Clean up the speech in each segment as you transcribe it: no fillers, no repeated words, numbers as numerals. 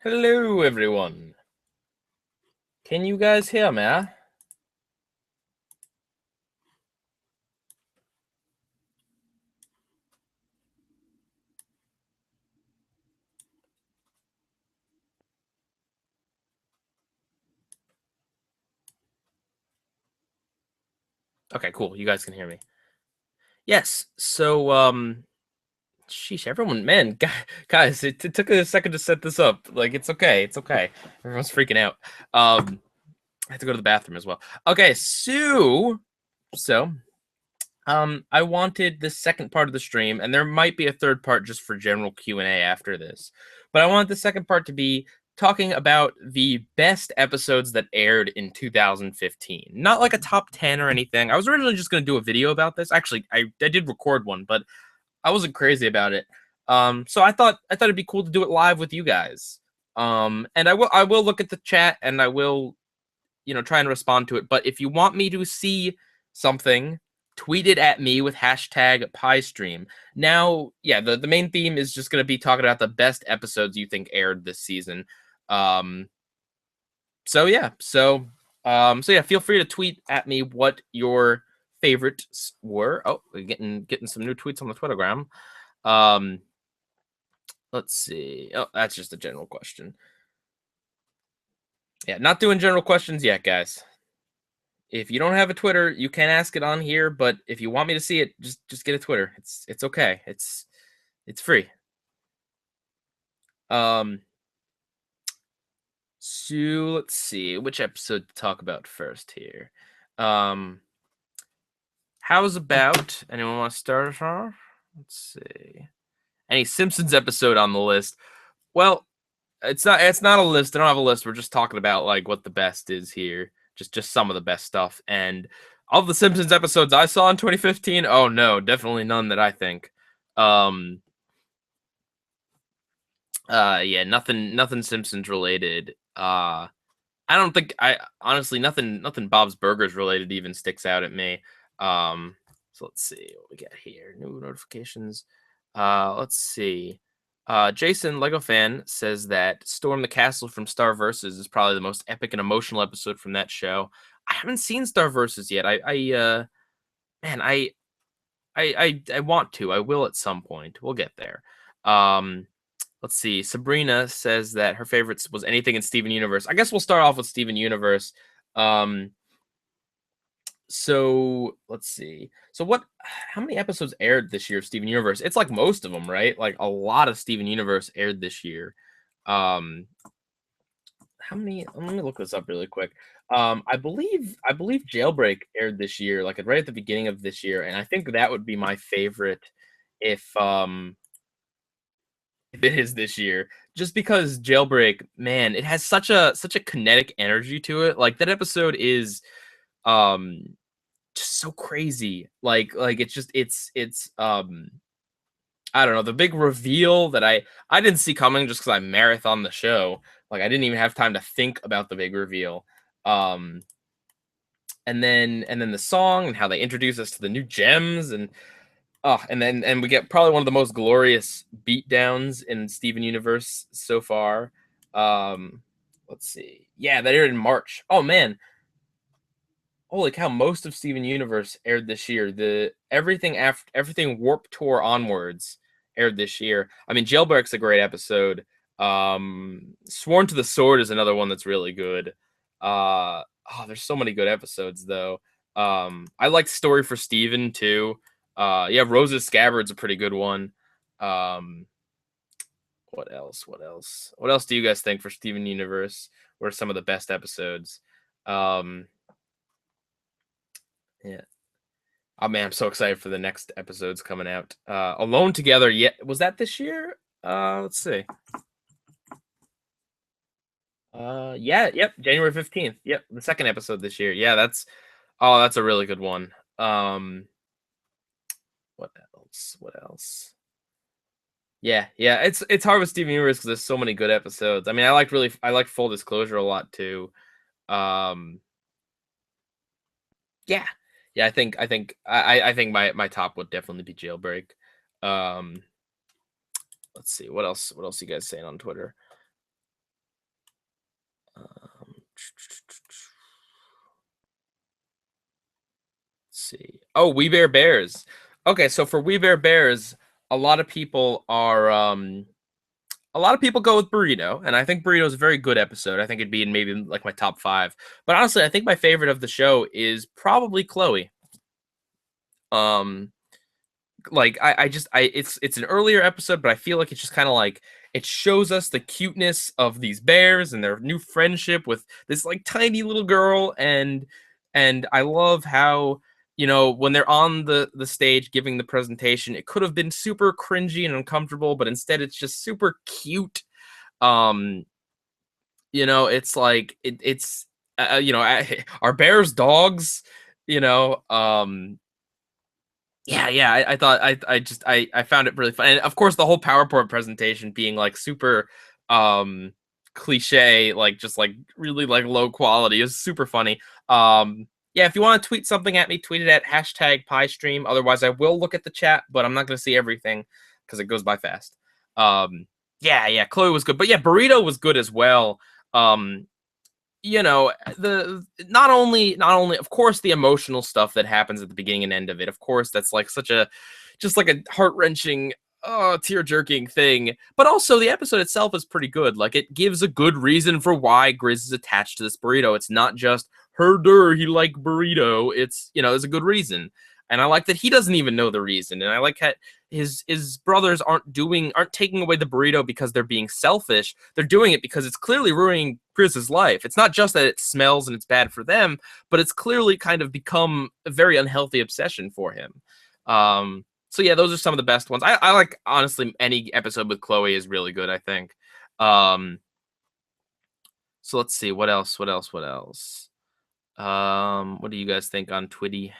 Hello, everyone. Can you guys hear me? Okay, cool. You guys can hear me. Yes. So, sheesh, everyone, man, guys, it took a second to set this up. Like, it's okay. It's okay. Everyone's freaking out. I have to go to the bathroom as well. Okay, so, I wanted the second part of the stream, and there might be a third part just for general Q&A after this. But I want the second part to be talking about the best episodes that aired in 2015. Not like a top 10 or anything. I was originally just going to do a video about this. Actually, I did record one, but I wasn't crazy about it. So I thought it'd be cool to do it live with you guys. And I will look at the chat and I will, try and respond to it. But if you want me to see something, tweet it at me with hashtag PIEGUYRULZ. Now, yeah, the main theme is just going to be talking about the best episodes you think aired this season. So yeah, feel free to tweet at me what your favorites were. Oh, we're getting some new tweets on the Twittergram. Let's see. Oh, that's just a general question. Yeah, not doing general questions yet, guys. If you don't have a Twitter, you can ask it on here, but if you want me to see it, just get a Twitter. It's okay. It's free. So let's see which episode to talk about first here. How's about anyone want to start us off? Let's see. Any Simpsons episode on the list? Well, it's not a list. I don't have a list. We're just talking about like what the best is here. Just some of the best stuff. And all the Simpsons episodes I saw in 2015, oh no, definitely none that I think. Yeah, nothing Simpsons related. I don't think honestly nothing Bob's Burgers related even sticks out at me. So let's see what we got here. New notifications. Let's see. Jason Lego fan says that Storm the Castle from Star Versus is probably the most epic and emotional episode from that show. I haven't seen Star Versus yet. Man, I want to. I will at some point. We'll get there. Let's see. Sabrina says that her favorites was anything in Steven Universe. I guess we'll start off with Steven Universe. So let's see. So how many episodes aired this year of Steven Universe? It's like most of them, right? Like a lot of Steven Universe aired this year. How many? Let me look this up really quick. I believe Jailbreak aired this year, like right at the beginning of this year, and I think that would be my favorite if it is this year, just because Jailbreak, man, it has such a kinetic energy to it. Like that episode is just so crazy. Like it's I don't know, the big reveal that I didn't see coming just because I marathon the show. Like I didn't even have time to think about the big reveal. And then the song and how they introduce us to the new gems and and we get probably one of the most glorious beatdowns in Steven Universe so far. Let's see. Yeah, that aired in March. Oh man. Holy cow, most of Steven Universe aired this year. The everything Warp Tour onwards aired this year. I mean, Jailbreak's a great episode. Sworn to the Sword is another one that's really good. There's so many good episodes though. I like Story for Steven too. Yeah, Rose's Scabbard's a pretty good one. What else? What else do you guys think for Steven Universe? What are some of the best episodes? Yeah. Oh man, I'm so excited for the next episodes coming out. Alone Together, yeah, was that this year? Let's see. Yeah, yep, January 15th. Yep, the second episode this year. Yeah, that's a really good one. What else? What else? Yeah, it's hard with Steven Universe because there's so many good episodes. I mean, I like Full Disclosure a lot too. Yeah, I think my top would definitely be Jailbreak. Let's see what else you guys saying on Twitter. Oh, We Bare Bears. Okay, so for We Bare Bears, a lot of people are a lot of people go with Burrito, and I think Burrito is a very good episode. I think it'd be in maybe like my top 5. But honestly, I think my favorite of the show is probably Chloe. Um like I just I it's an earlier episode, but I feel like it's just kind of like it shows us the cuteness of these bears and their new friendship with this like tiny little girl, and I love how, you know, when they're on the stage giving the presentation, it could have been super cringy and uncomfortable, but instead it's just super cute. um you know, it's like it's you know, our bears dogs, you know. Yeah, I thought I found it really fun, and of course the whole PowerPoint presentation being like super cliche, like just like really like low quality is super funny. Yeah, if you want to tweet something at me, tweet it at #PieStream. Otherwise, I will look at the chat, but I'm not going to see everything because it goes by fast. Yeah, Chloe was good, but yeah, Burrito was good as well. Um, you know, the not only of course the emotional stuff that happens at the beginning and end of it, of course that's like such a just like a heart-wrenching, tear-jerking thing, but also the episode itself is pretty good. Like, it gives a good reason for why Grizz is attached to this burrito. It's not just herder he like burrito. It's, you know, there's a good reason, and I like that he doesn't even know the reason, and I like how his brothers aren't taking away the burrito because they're being selfish. They're doing it because it's clearly ruining Grizz's life. It's not just that it smells and it's bad for them, but it's clearly kind of become a very unhealthy obsession for him. So yeah, those are some of the best ones. I like, honestly, any episode with Chloe is really good, I think. So let's see, what else? What do you guys think on Twitty?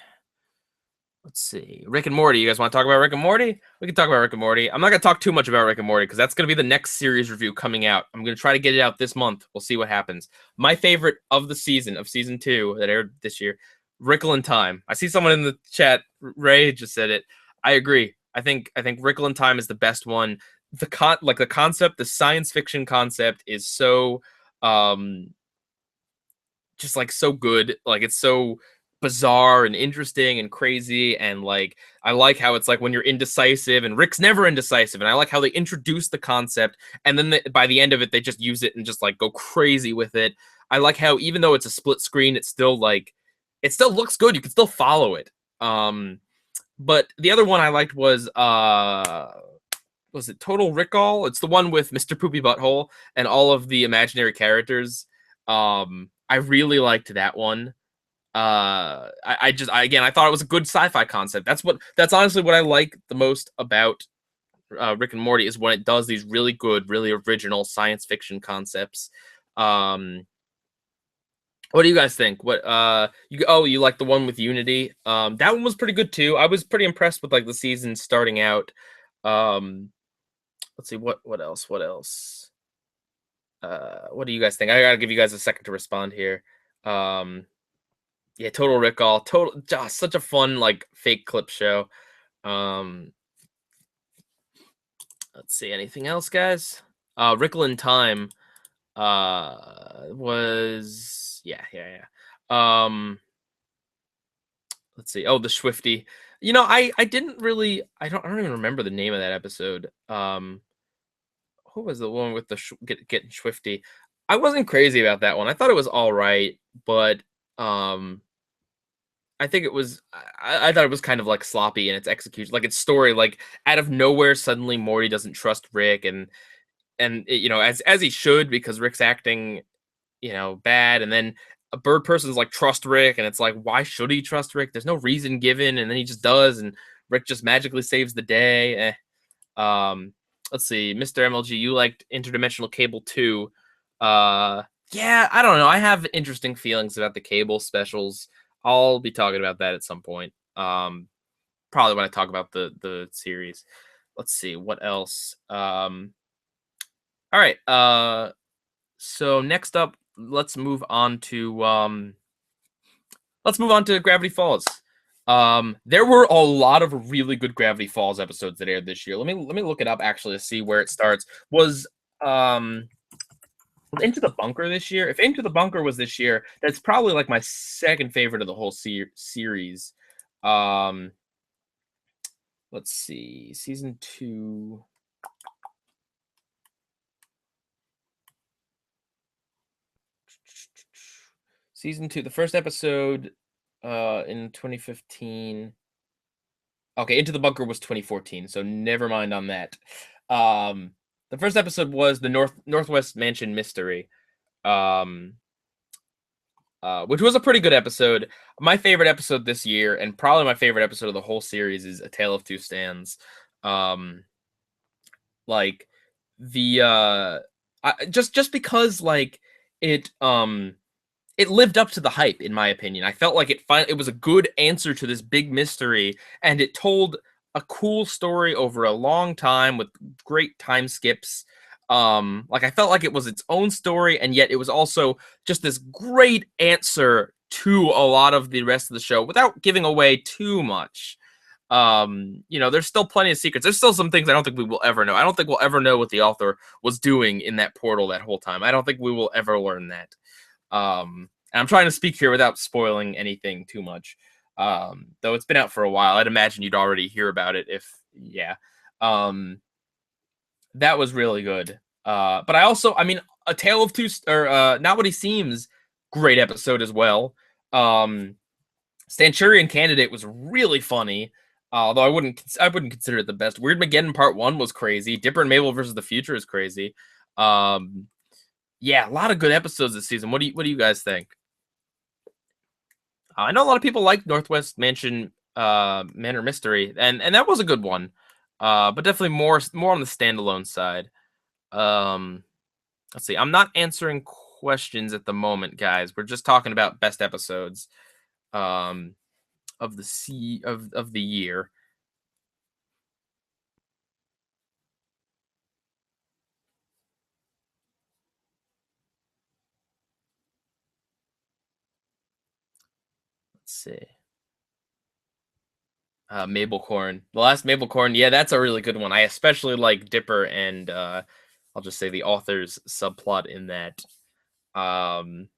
Let's see. Rick and Morty. You guys want to talk about Rick and Morty? We can talk about Rick and Morty. I'm not going to talk too much about Rick and Morty because that's going to be the next series review coming out. I'm going to try to get it out this month. We'll see what happens. My favorite of the season, of season 2 that aired this year, Rickle in Time. I see someone in the chat, Ray just said it. I agree. I think Rickle in Time is the best one. The concept, the science fiction concept is so just like so good. Like, it's so bizarre and interesting and crazy, and like I like how it's like when you're indecisive, and Rick's never indecisive, and I like how they introduce the concept, and then by the end of it they just use it and just like go crazy with it. I like how even though it's a split screen, it's still like it still looks good. You can still follow it. But the other one I liked was it Total Recall? It's the one with Mr. Poopy Butthole and all of the imaginary characters. I really liked that one. Again, I thought it was a good sci-fi concept. That's honestly what I like the most about Rick and Morty, is when it does these really good, really original science fiction concepts. What do you guys think? You like the one with Unity? That one was pretty good too. I was pretty impressed with like the season starting out. Let's see, what else? What do you guys think? I gotta give you guys a second to respond here. Yeah, Total Recall, such a fun like fake clip show. Let's see, anything else, guys? Rickle in Time was yeah. Let's see. Oh, the Swifty. You know, I didn't really I don't even remember the name of that episode. Who was the one with the getting Swifty? I wasn't crazy about that one. I thought it was all right, but I think it was. I thought it was kind of like sloppy in its execution, like its story. Like, out of nowhere, suddenly Morty doesn't trust Rick, and you know, as he should, because Rick's acting, you know, bad. And then a bird person's like, trust Rick, and it's like, why should he trust Rick? There's no reason given, and then he just does, and Rick just magically saves the day. Let's see, Mr. MLG, you liked Interdimensional Cable 2. Yeah, I don't know. I have interesting feelings about the Cable specials. I'll be talking about that at some point. Probably when I talk about the series. Let's see, what else. All right. So next up, let's move on to Gravity Falls. There were a lot of really good Gravity Falls episodes that aired this year. Let me look it up actually to see where it starts. Was Into the Bunker this year? If Into the Bunker was this year, that's probably like my second favorite of the whole series. Um, let's see, season 2. Season 2, the first episode in 2015. Okay, Into the Bunker was 2014, so never mind on that. The first episode was the Northwest Mansion Mystery, um, which was a pretty good episode. My favorite episode this year, and probably my favorite episode of the whole series, is A Tale of Two Stands. Um, like the just because like it it lived up to the hype, in my opinion. I felt like it was a good answer to this big mystery, and it told a cool story over a long time with great time skips. Like I felt like it was its own story, and yet it was also just this great answer to a lot of the rest of the show without giving away too much. There's still plenty of secrets. There's still some things I don't think we will ever know. I don't think we'll ever know what the author was doing in that portal that whole time. I don't think we will ever learn that. And I'm trying to speak here without spoiling anything too much. Though it's been out for a while, I'd imagine you'd already hear about it yeah. That was really good. But I mean, A Tale of Two, or Not What He Seems, great episode as well. Stanchurian Candidate was really funny. Although I wouldn't consider it the best. Weird Mageddon Part 1 was crazy. Dipper and Mabel versus the Future is crazy. Yeah, a lot of good episodes this season. What do you guys think? I know a lot of people like Northwest Mansion Manor Mystery, and that was a good one. But definitely more on the standalone side. Let's see. I'm not answering questions at the moment, guys. We're just talking about best episodes of the year. Let's see. Mabelcorn. The last Mabelcorn, yeah, that's a really good one. I especially like Dipper and I'll just say the author's subplot in that. And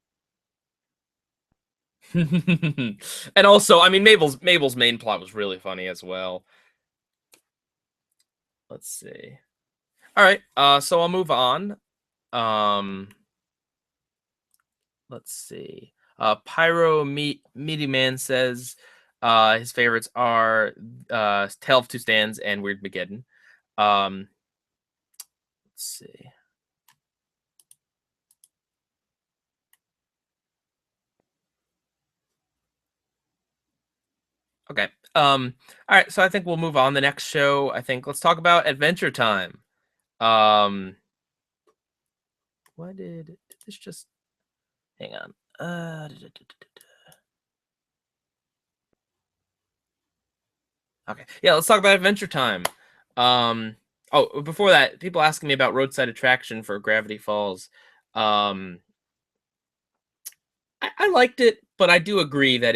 also, I mean, Mabel's main plot was really funny as well. Let's see. All right, so I'll move on. Let's see. Meaty Man says his favorites are Tale of Two Stands and Weird Mageddon. Let's see. Okay. All right, so I think we'll move on. The next show, I think let's talk about Adventure Time. Why did this just hang on? Okay. Yeah, let's talk about Adventure Time. Oh, before that, people asking me about Roadside Attraction for Gravity Falls. I liked it, but I do agree that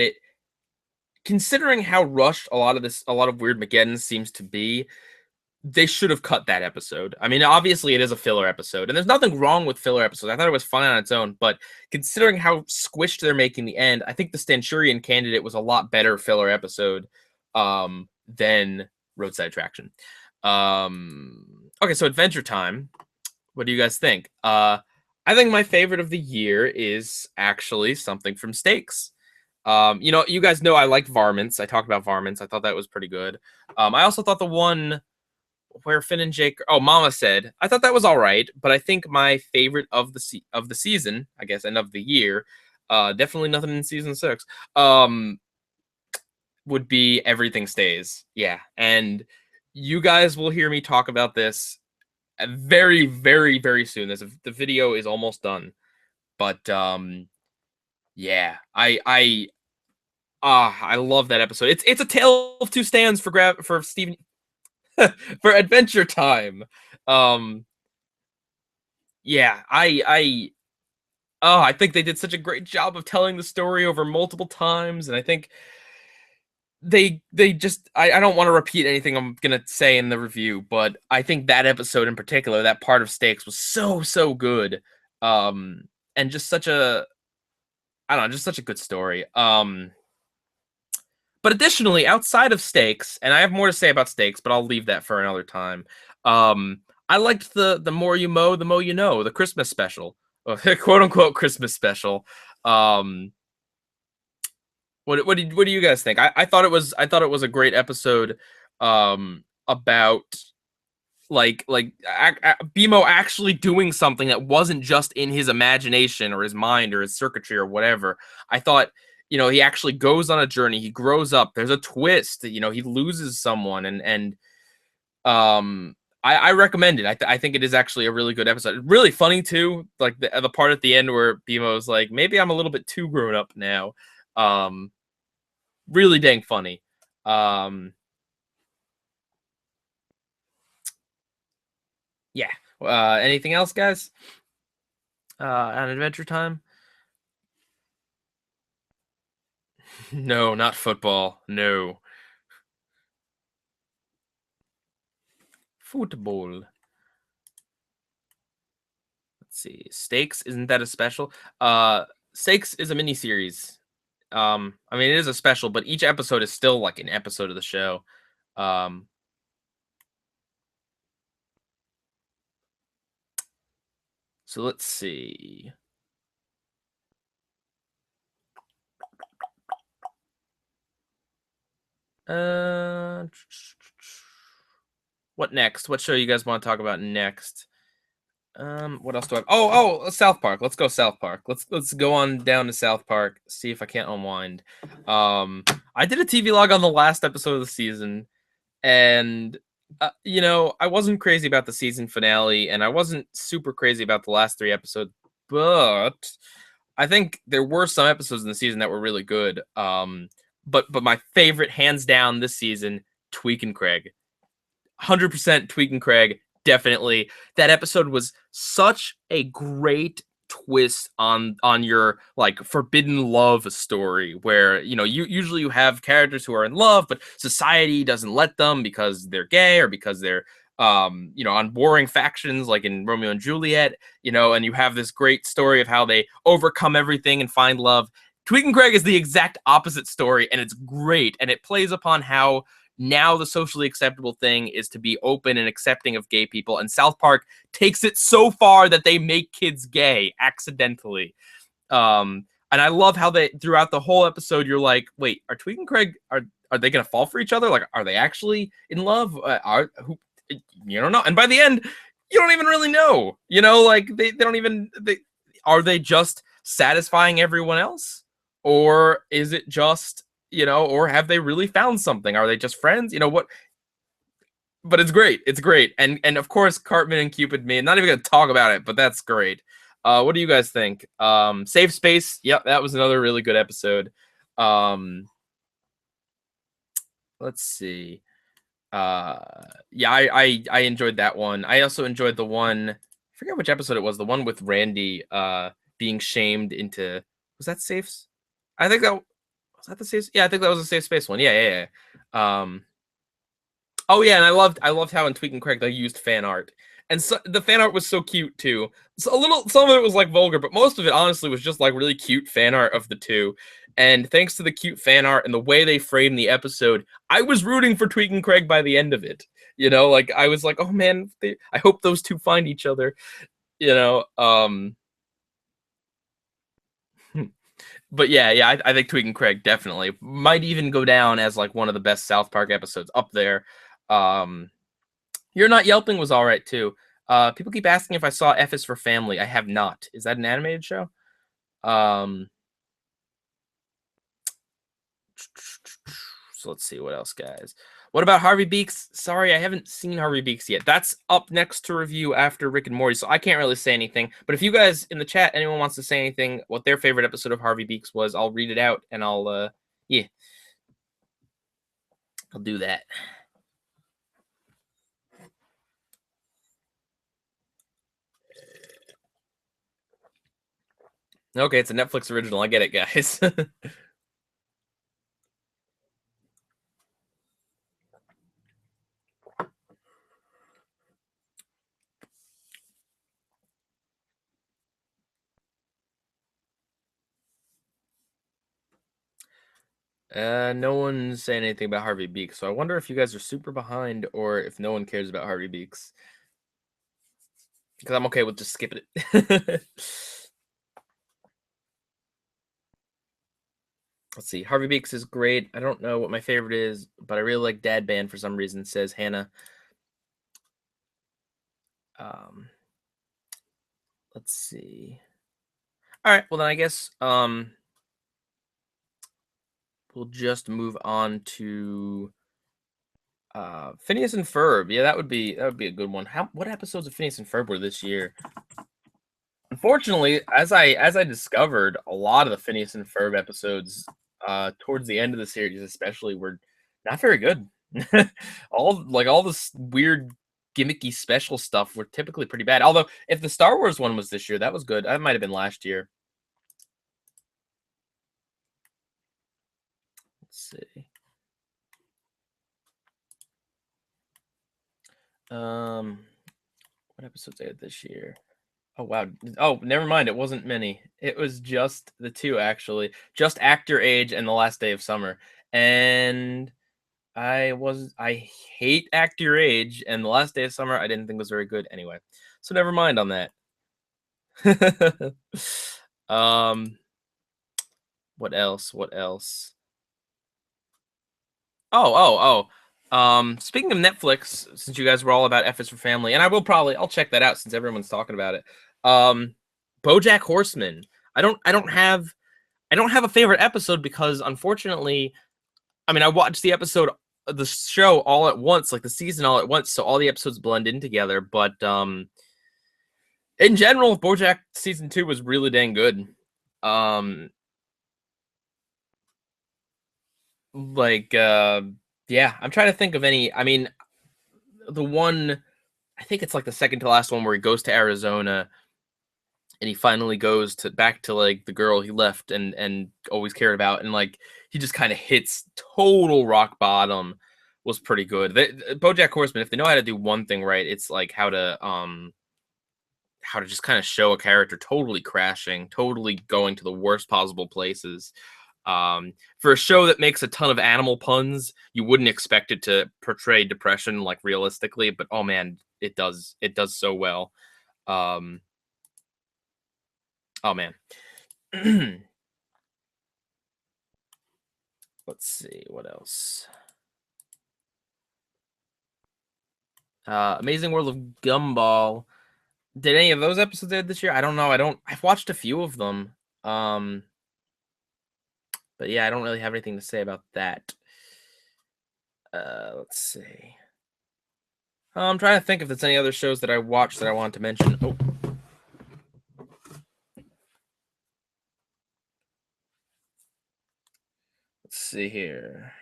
considering how rushed a lot of Weird Mageddon seems to be, they should have cut that episode. I mean, obviously it is a filler episode, and there's nothing wrong with filler episodes. I thought it was fun on its own, but considering how squished they're making the end, I think the Stanchurian Candidate was a lot better filler episode than Roadside Attraction. Okay, so Adventure Time. What do you guys think? I think my favorite of the year is actually something from Stakes. You guys know I like Varmints. I talked about Varmints. I thought that was pretty good. I also thought the one where Finn and Jake, Mama Said, I thought that was all right, but I think my favorite of the season, I guess, and of the year, definitely nothing in season 6, would be Everything Stays. Yeah, and you guys will hear me talk about this very, very, very soon. The video is almost done, but yeah, I love that episode. It's a tale of two stands for Steven for Adventure Time. Yeah, I think they did such a great job of telling the story over multiple times, and I think they just I don't want to repeat anything I'm gonna say in the review, but I think that episode in particular, that part of Stakes, was so good. And just such a, I don't know, just such a good story. But additionally, outside of Stakes, and I have more to say about Stakes, but I'll leave that for another time. I liked the more you mow, the more you know, the Christmas special, quote unquote Christmas special. What do you guys think? I thought it was a great episode about BMO actually doing something that wasn't just in his imagination or his mind or his circuitry or whatever. I thought, he actually goes on a journey. He grows up. There's a twist. He loses someone, and I recommend it. I think it is actually a really good episode. Really funny too. Like the part at the end where BMO's like, maybe I'm a little bit too grown up now. Really dang funny. Yeah. Anything else, guys? On Adventure Time? No, not football. No. Football. Let's see. Stakes, isn't that a special? Stakes is a mini series. I mean, it is a special, but each episode is still like an episode of the show. So let's see. What next? What show you guys want to talk about next? What else do I have? South Park. Let's go South Park. Let's go on down to South Park. See if I can't unwind. I did a TV log on the last episode of the season, and I wasn't crazy about the season finale, and I wasn't super crazy about the last 3 episodes, but I think there were some episodes in the season that were really good. But my favorite, hands down, this season, Tweak and Craig. 100% Tweak and Craig. Definitely. That episode was such a great twist on your like forbidden love story where you usually you have characters who are in love but society doesn't let them because they're gay or because they're on warring factions like in Romeo and Juliet, and you have this great story of how they overcome everything and find love. Tweak and Craig is the exact opposite story, and it's great, and it plays upon how now the socially acceptable thing is to be open and accepting of gay people, and South Park takes it so far that they make kids gay accidentally. And I love how they throughout the whole episode you're like, wait, are Tweak and Craig are they gonna fall for each other? Like, are they actually in love? You don't know. And by the end, you don't even really know. Like they don't even are they just satisfying everyone else, or is it just or have they really found something? Are they just friends? What? But it's great. It's great. And of course, Cartman and Cupid me. Not even gonna talk about it, but that's great. What do you guys think? Safe Space. Yep, that was another really good episode. Let's see. Yeah, I enjoyed that one. I also enjoyed the one. I forget which episode it was. The one with Randy being shamed into. Was that Safe's? I think that was that the safe. Yeah, I think that was a Safe Space one. Yeah. Oh yeah, and I loved how in Tweak and Craig they used fan art, and so the fan art was so cute too. So some of it was like vulgar, but most of it honestly was just like really cute fan art of the two. And thanks to the cute fan art and the way they framed the episode, I was rooting for Tweak and Craig by the end of it. Like I was like, oh man, I hope those two find each other. But yeah, I think Tweak and Craig definitely might even go down as like one of the best South Park episodes up there. You're Not Yelping was all right too. People keep asking if I saw F is for Family. I have not. Is that an animated show? So let's see what else, guys. What about Harvey Beaks? Sorry, I haven't seen Harvey Beaks yet. That's up next to review after Rick and Morty, so I can't really say anything. But if you guys in the chat, anyone wants to say anything, what their favorite episode of Harvey Beaks was, I'll read it out and I'll do that. Okay, it's a Netflix original. I get it, guys. No one's saying anything about Harvey Beaks, so I wonder if you guys are super behind or if no one cares about Harvey Beaks. Because I'm okay with just skipping it. Let's see. Harvey Beaks is great. I don't know what my favorite is, but I really like Dad Band for some reason, says Hannah. Um, let's see. All right, well then I guess we'll just move on to Phineas and Ferb. Yeah, that would be a good one. What episodes of Phineas and Ferb were this year? Unfortunately, as I discovered, a lot of the Phineas and Ferb episodes towards the end of the series especially were not very good. all this weird gimmicky special stuff were typically pretty bad. Although if the Star Wars one was this year, that was good. That might have been last year. Let's see. What episodes aired this year? Oh wow. Oh, never mind. It wasn't many. It was just the two actually. Just Actor Age and The Last Day of Summer. And I hate Act Your Age, and The Last Day of Summer I didn't think was very good anyway. So never mind on that. um what else? What else? Speaking of Netflix, since you guys were all about F is for Family, and I'll check that out since everyone's talking about it. BoJack Horseman. I don't have a favorite episode because unfortunately, I mean, I watched the show all at once, like the season all at once, so all the episodes blend in together. But in general, BoJack season 2 was really dang good. Um, like yeah, I'm trying to think of any. I mean, the one I think it's like the second to last one where he goes to Arizona and he finally goes back to like the girl he left and always cared about, and like he just kind of hits total rock bottom. Was pretty good. BoJack Horseman, if they know how to do one thing right, it's like how to just kind of show a character totally crashing, totally going to the worst possible places. For a show that makes a ton of animal puns, you wouldn't expect it to portray depression like realistically, but oh man, it does. It does so well. Um, oh man. Let's see what else. Amazing World of Gumball. Did any of those episodes air this year? I don't know. I've watched a few of them. Um, but yeah, I don't really have anything to say about that. Let's see. I'm trying to think if there's any other shows that I watched that I wanted to mention. Oh. Let's see here.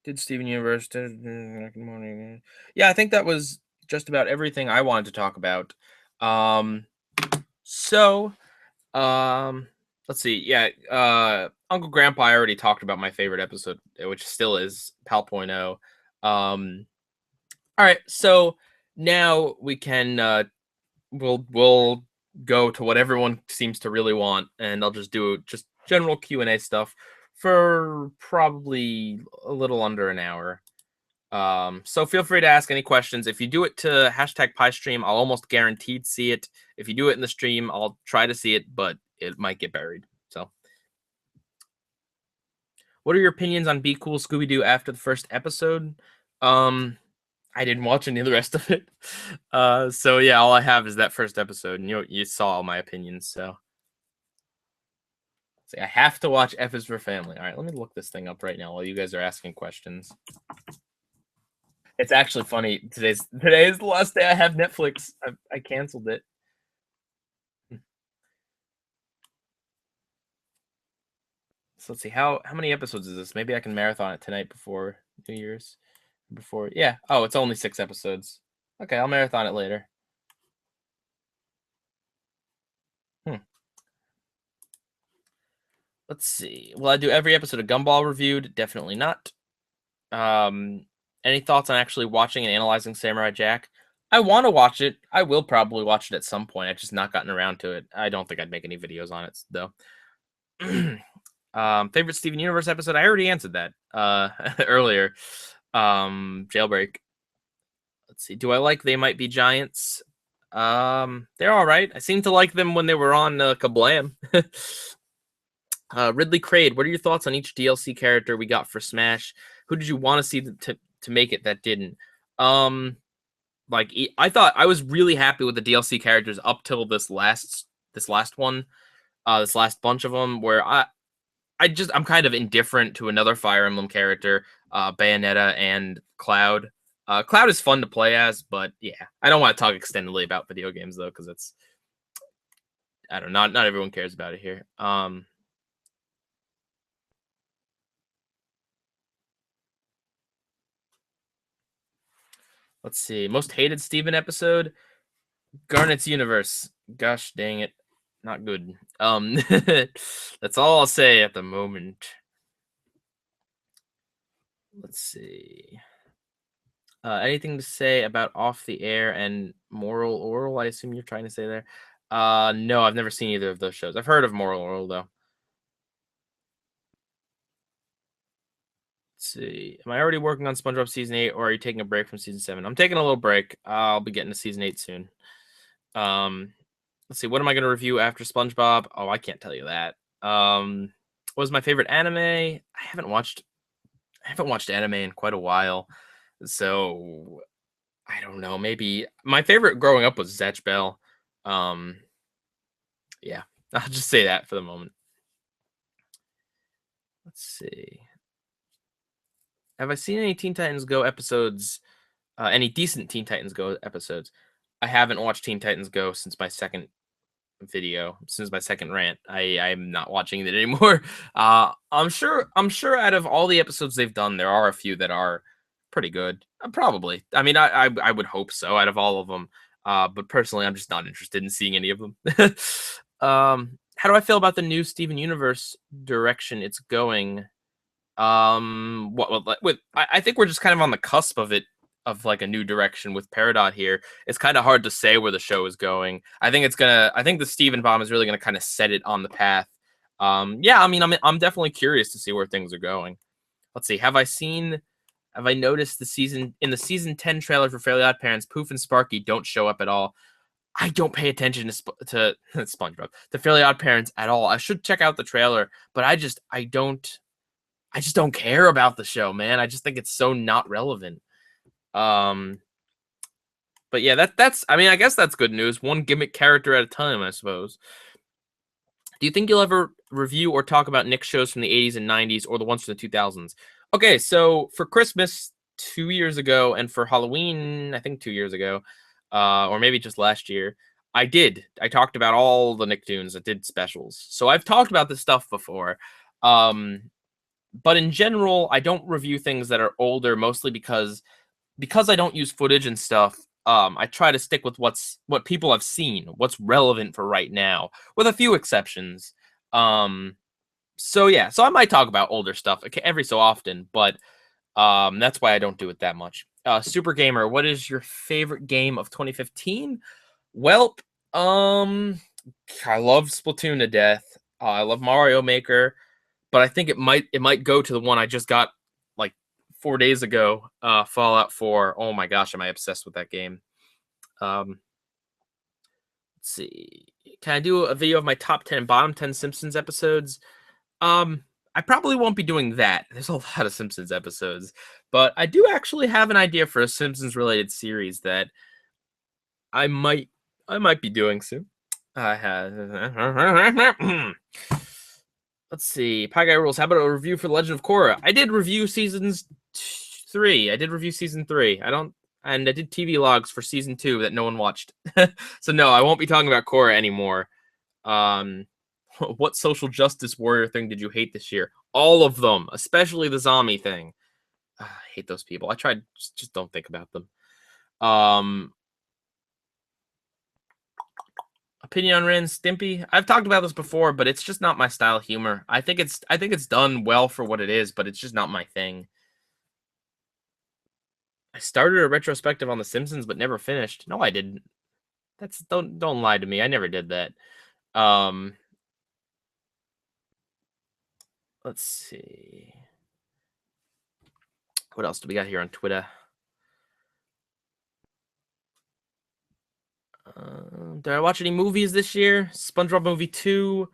Did Steven Universe? Good morning. Yeah, I think that was just about everything I wanted to talk about. So, let's see. Yeah, Uncle Grandpa, I already talked about my favorite episode, which still is Pal Point oh. All right, so now we can we'll go to what everyone seems to really want, and I'll just do just general Q&A stuff for probably a little under an hour. So feel free to ask any questions. If you do it to #PieStream, I'll almost guaranteed see it. If you do it in the stream, I'll try to see it, but it might get buried. So, what are your opinions on Be Cool Scooby-Doo after the first episode? I didn't watch any of the rest of it. So yeah, all I have is that first episode, and you saw all my opinions. So, see, I have to watch F is for Family. All right, let me look this thing up right now while you guys are asking questions. It's actually funny. Today is the last day I have Netflix. I canceled it. So let's see how many episodes is this? Maybe I can marathon it tonight before New Year's. Before yeah. Oh, it's only 6 episodes. Okay, I'll marathon it later. Let's see. Will I do every episode of Gumball reviewed? Definitely not. Any thoughts on actually watching and analyzing Samurai Jack? I want to watch it. I will probably watch it at some point. I've just not gotten around to it. I don't think I'd make any videos on it though. Favorite Steven Universe episode? I already answered that earlier. Jailbreak. Let's see. Do I like They Might Be Giants? They're all right. I seem to like them when they were on Kablam. Ridley Craig, what are your thoughts on each DLC character we got for Smash? Who did you want to see to make it that didn't? I thought I was really happy with the DLC characters up till this last one, this last bunch of them, where I'm kind of indifferent to another Fire Emblem character, Bayonetta and Cloud. Cloud is fun to play as, but yeah, I don't want to talk extendedly about video games though, because it's, I don't know, not everyone cares about it here. Let's see. Most hated Steven episode? Garnet's Universe. Gosh dang it. Not good. That's all I'll say at the moment. Let's see. Anything to say about Off the Air and Moral Oral? I assume you're trying to say there. No, I've never seen either of those shows. I've heard of Moral Oral though. Let's see. Am I already working on SpongeBob season 8, or are you taking a break from season 7? I'm taking a little break. I'll be getting to season 8 soon. Let's see. What am I going to review after SpongeBob? Oh, I can't tell you that. What was my favorite anime? I haven't watched anime in quite a while, so I don't know. Maybe my favorite growing up was Zatch Bell. Yeah, I'll just say that for the moment. Let's see. Have I seen any Teen Titans Go episodes? Any decent Teen Titans Go episodes? I haven't watched Teen Titans Go since my second rant. I'm not watching it anymore. I'm sure out of all the episodes they've done, there are a few that are pretty good. Probably. I mean, I would hope so out of all of them. But personally, I'm just not interested in seeing any of them. How do I feel about the new Steven Universe direction it's going? I think we're just kind of on the cusp of it, of like a new direction with Peridot here. It's kind of hard to say where the show is going. I think the Steven Bomb is really gonna kind of set it on the path. Yeah, I mean, I'm definitely curious to see where things are going. Let's see. Have I noticed the season 10 trailer for Fairly Odd Parents, Poof and Sparky don't show up at all? I don't pay attention to SpongeBob, to Fairly Odd Parents at all. I should check out the trailer, but I just don't care about the show, man. I just think it's so not relevant. But yeah, that's I mean, I guess that's good news. One gimmick character at a time, I suppose. Do you think you'll ever review or talk about Nick shows from the 80s and 90s, or the ones from the 2000s? Okay, so for Christmas 2 years ago, and for Halloween, I think 2 years ago, or maybe just last year, I talked about all the Nicktoons. I did specials. So I've talked about this stuff before. But in general, I don't review things that are older, mostly because I don't use footage and stuff. I try to stick with what people have seen, what's relevant for right now, with a few exceptions. So yeah, so I might talk about older stuff every so often, but that's why I don't do it that much. Super Gamer, what is your favorite game of 2015? Well, I love Splatoon to death. I love Mario Maker, but I think it might go to the one I just got like 4 days ago, Fallout 4. Oh my gosh, am I obsessed with that game. Let's see. Can I do a video of my top 10 and bottom 10 Simpsons episodes? I probably won't be doing that. There's a lot of Simpsons episodes, but I do actually have an idea for a Simpsons related series that I might be doing soon. I have. Let's see. PIEGUYRULZ. How about a review for The Legend of Korra? I did review seasons 3. I did and I did TV logs for season 2 that no one watched. So no, I won't be talking about Korra anymore. What social justice warrior thing did you hate this year? All of them, especially the zombie thing. I hate those people. I tried, just don't think about them. Opinion on Ren Stimpy. I've talked about this before, but it's just not my style of humor. I think it's done well for what it is, but it's just not my thing. I started a retrospective on The Simpsons, but never finished. No, I didn't. Don't lie to me. I never did that. Let's see. What else do we got here on Twitter? Did I watch any movies this year? SpongeBob movie 2.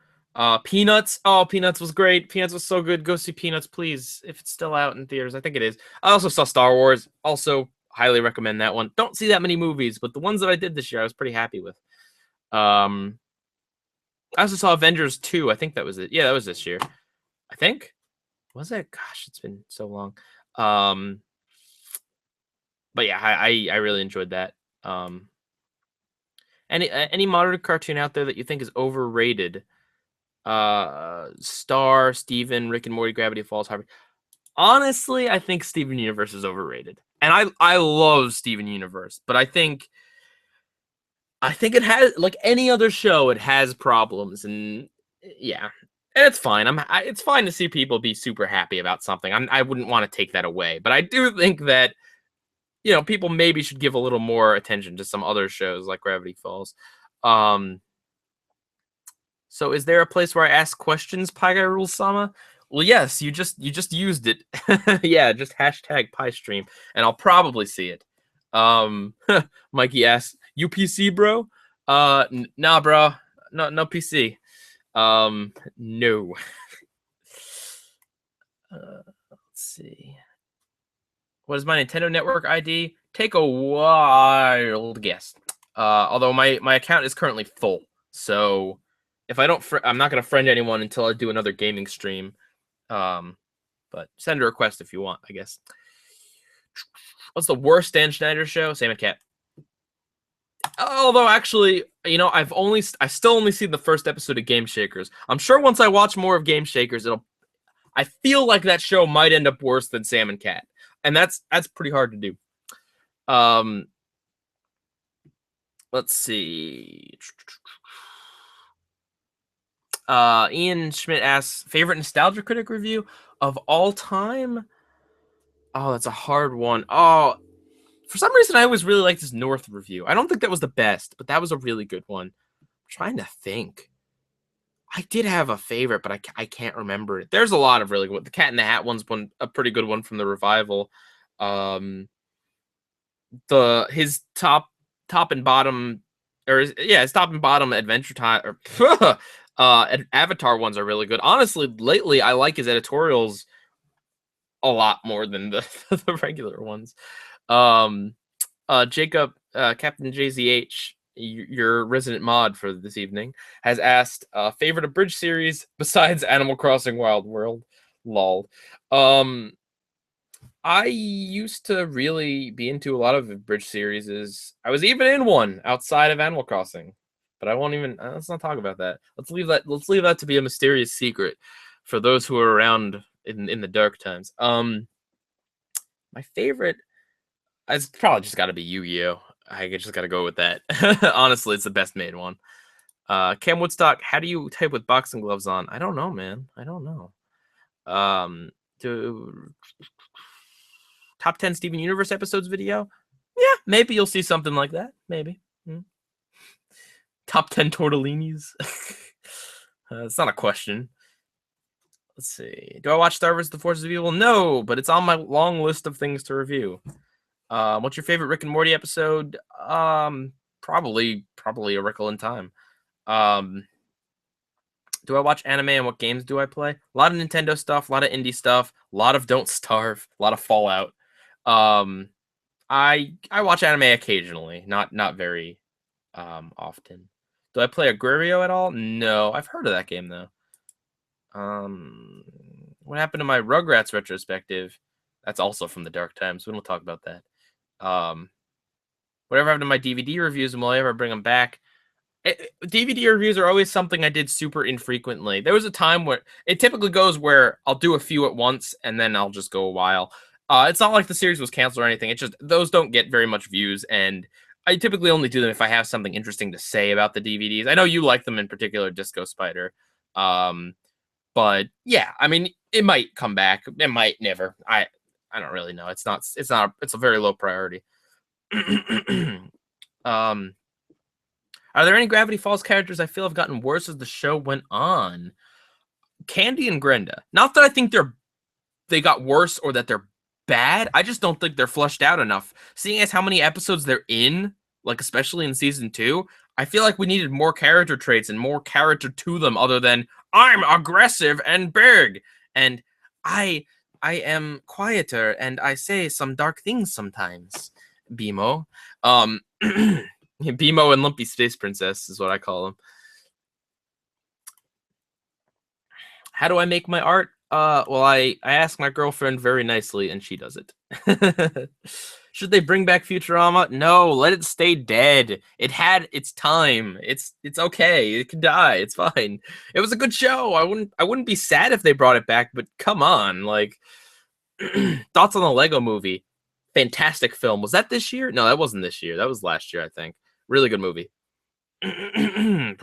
Peanuts. Oh, Peanuts was great. Peanuts was so good. Go see Peanuts, please. If it's still out in theaters. I think it is. I also saw Star Wars. Also, highly recommend that one. Don't see that many movies, but the ones that I did this year, I was pretty happy with. I also saw Avengers 2. I think that was it. Yeah, that was this year. I think. Was it? Gosh, it's been so long. But yeah, I really enjoyed that. Any modern cartoon out there that you think is overrated? Star, Steven, Rick and Morty, Gravity Falls, Harvey. Honestly, I think Steven Universe is overrated. And I love Steven Universe, but I think it has, like any other show, it has problems, and yeah. And it's fine. It's fine to see people be super happy about something. I wouldn't want to take that away, but I do think that people maybe should give a little more attention to some other shows like Gravity Falls. So is there a place where I ask questions, PIEGUYRULZ Sama? Well, yes, you just used it. Yeah, just hashtag PieStream, and I'll probably see it. Mikey asks, "You PC, bro?" Nah, bro. No PC. No. Let's see. What is my Nintendo Network ID? Take a wild guess. Although my account is currently full, so if I don't, I'm not gonna friend anyone until I do another gaming stream. But send a request if you want, I guess. What's the worst Dan Schneider show? Sam and Cat. Although actually, I've still only seen the first episode of Game Shakers. I'm sure once I watch more of Game Shakers, I feel like that show might end up worse than Sam and Cat, and that's pretty hard to do. Let's see. Ian Schmidt asks, favorite Nostalgia Critic review of all time? Oh, that's a hard one. Oh, for some reason, I always really liked his North review. I don't think that was the best, but that was a really good one. I'm trying to think. I did have a favorite, but I can't remember it. There's a lot of really good. The Cat in the Hat one's a pretty good one from the revival. His top and bottom, his top and bottom Adventure Time or Avatar ones are really good. Honestly, lately I like his editorials a lot more than the regular ones. Jacob, Captain JZH, your resident mod for this evening, has asked favorite abridged series besides Animal Crossing Wild World. Lol. I used to really be into a lot of abridged series. I was even in one outside of Animal Crossing, but I won't even. Let's not talk about that. Let's leave that to be a mysterious secret for those who are around in the dark times. My favorite, it's probably just got to be Yu-Gi-Oh. I just got to go with that. Honestly, it's the best made one. Cam Woodstock, how do you type with boxing gloves on? I don't know, man. I don't know. Top 10 Steven Universe episodes video? Yeah, maybe you'll see something like that. Maybe. Top 10 tortellinis? It's not a question. Let's see. Do I watch Star Wars: The Forces of Evil? No, but it's on my long list of things to review. What's your favorite Rick and Morty episode? Probably A Wrinkle in Time. Do I watch anime, and what games do I play? A lot of Nintendo stuff, a lot of indie stuff, a lot of Don't Starve, a lot of Fallout. I watch anime occasionally, not very often. Do I play Aguario at all? No, I've heard of that game though. What happened to my Rugrats retrospective? That's also from the dark times. We don't talk about that. Whatever happened to my DVD reviews, and will I ever bring them back? DVD reviews are always something I did super infrequently. There was a time where it typically goes where I'll do a few at once and then I'll just go a while. It's not like the series was canceled or anything. It's just those don't get very much views, and I typically only do them if I have something interesting to say about the DVDs. I know you like them in particular, Disco Spider. But yeah, I mean, it might come back. It might never. I don't really know. It's a very low priority. Are there any Gravity Falls characters I feel have gotten worse as the show went on? Candy and Grenda. Not that I think they got worse or that they're bad. I just don't think they're fleshed out enough. Seeing as how many episodes they're in, like especially in season 2, I feel like we needed more character traits and more character to them other than I'm aggressive and big and I am quieter and I say some dark things sometimes. Bimo. Bimo and Lumpy Space Princess is what I call them. How do I make my art? Well, I ask my girlfriend very nicely, and she does it. Should they bring back Futurama? No, let it stay dead. It had its time. It's okay. It can die. It's fine. It was a good show. I wouldn't be sad if they brought it back, but come on, like thoughts on the Lego movie. Fantastic film. Was that this year? No, that wasn't this year. That was last year, I think. Really good movie. Oh,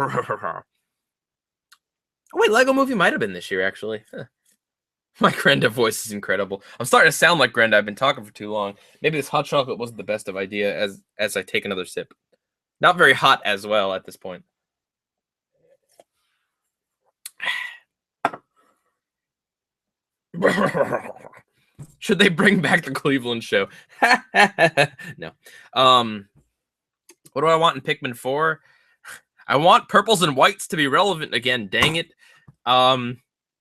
wait, Lego movie might have been this year, actually. Huh. My Grenda voice is incredible. I'm starting to sound like Grenda. I've been talking for too long. Maybe this hot chocolate wasn't the best of idea as I take another sip. Not very hot as well at this point. Should they bring back the Cleveland show? No. What do I want in Pikmin 4? I want purples and whites to be relevant again. Dang it.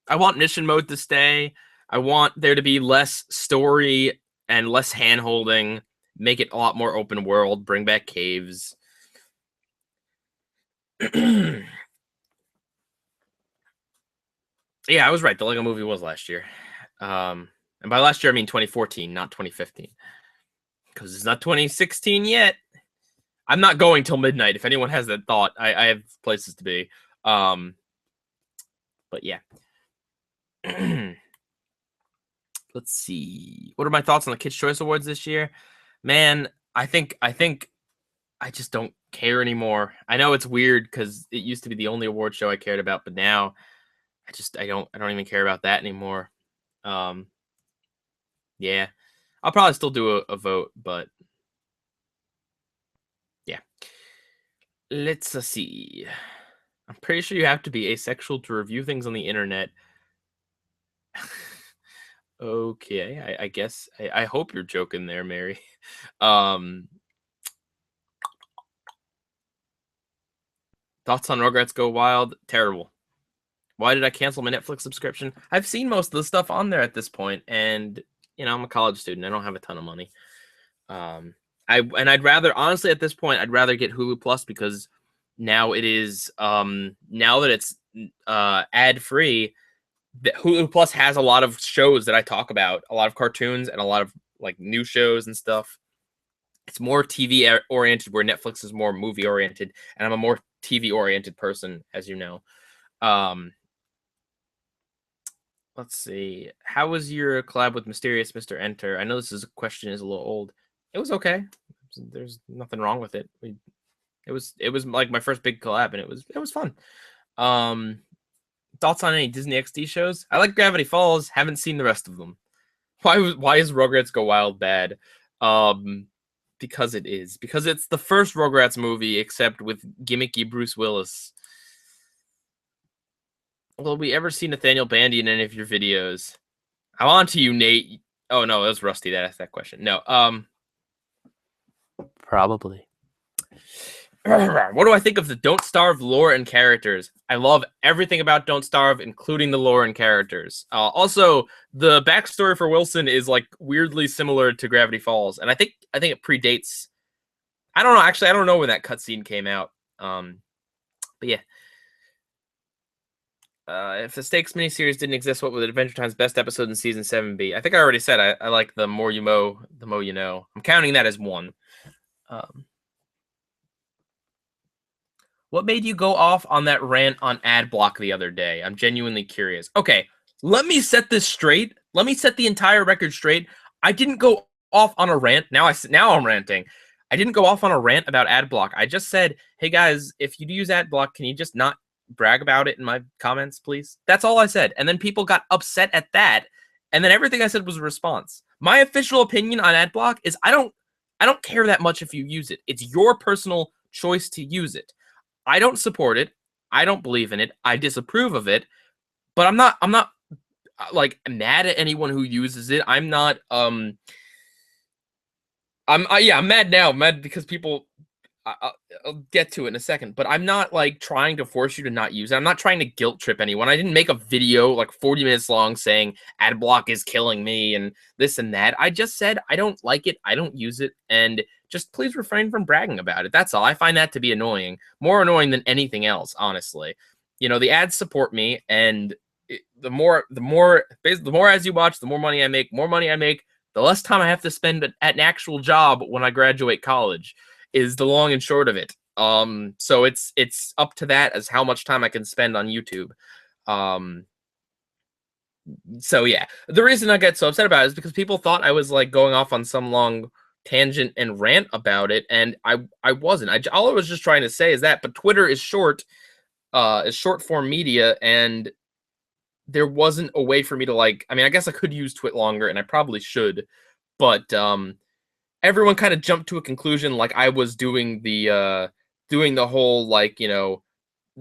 I want mission mode to stay. I want there to be less story and less hand-holding. Make it a lot more open world. Bring back caves. Yeah, I was right. The Lego movie was last year. And by last year, I mean 2014, not 2015. Because it's not 2016 yet. I'm not going till midnight. If anyone has that thought, I have places to be. But yeah. Let's see. What are my thoughts on the Kids' Choice Awards this year? Man, I think I just don't care anymore. I know it's weird because it used to be the only award show I cared about, but now I don't even care about that anymore. Yeah. I'll probably still do a vote, but yeah. Let's see. I'm pretty sure you have to be asexual to review things on the internet. Okay, I guess. I hope you're joking there, Mary. Thoughts on Rugrats Go Wild? Terrible. Why did I cancel my Netflix subscription? I've seen most of the stuff on there at this point, and I'm a college student. I don't have a ton of money. I'd rather, honestly, at this point, I'd rather get Hulu Plus because now it is now that it's ad free. Hulu Plus has a lot of shows that I talk about, a lot of cartoons and a lot of like new shows and stuff. It's more TV oriented, where Netflix is more movie oriented, and I'm a more TV oriented person, as you know. Let's see. How was your collab with Mysterious Mr. Enter? I know this question is a little old. It was okay. There's nothing wrong with it. It was like my first big collab, and it was fun. Thoughts on any Disney XD shows? I like Gravity Falls. Haven't seen the rest of them. Why is Rugrats Go Wild bad? Because it is. Because it's the first Rugrats movie, except with gimmicky Bruce Willis. Will we ever see Nathaniel Bandy in any of your videos? I'm on to you, Nate. Oh no, it was Rusty that asked that question. No, probably. What do I think of the Don't Starve lore and characters? I love everything about Don't Starve, including the lore and characters. Also, the backstory for Wilson is like weirdly similar to Gravity Falls, and I think it predates. I don't know. Actually, I don't know when that cutscene came out. But yeah. If the Stakes miniseries didn't exist, what would Adventure Time's best episode in season 7 be? I think I already said I like the more you mow, the more you know. I'm counting that as one. What made you go off on that rant on ad block the other day? I'm genuinely curious. Okay, let me set this straight. Let me set the entire record straight. I didn't go off on a rant. Now I'm ranting. I didn't go off on a rant about ad block. I just said, hey guys, if you do use ad block, can you just not brag about it in my comments, please? That's all I said. And then people got upset at that. And then everything I said was a response. My official opinion on ad block is I don't care that much if you use it. It's your personal choice to use it. I don't support it. I don't believe in it. I disapprove of it. but I'm not like mad at anyone who uses it. I'm not I'm mad now. I'm mad because people I'll get to it in a second, but I'm not like trying to force you to not use it. I'm not trying to guilt trip anyone. I didn't make a video like 40 minutes long saying ad block is killing me and this and that. I just said I don't like it. I don't use it. And just please refrain from bragging about it. That's all. I find that to be annoying, more annoying than anything else, honestly. You know, the ads support me, and the more ads you watch, the more money I make. More money I make, the less time I have to spend at an actual job when I graduate college. Is the long and short of it. So it's up to that as how much time I can spend on YouTube. So yeah, the reason I get so upset about it is because people thought I was like going off on some long tangent and rant about it, and I wasn't. All I was just trying to say is that, but Twitter is short form media, and there wasn't a way for me to like. I mean, I guess I could use Twit longer, and I probably should, but everyone kind of jumped to a conclusion like I was doing the whole like, you know,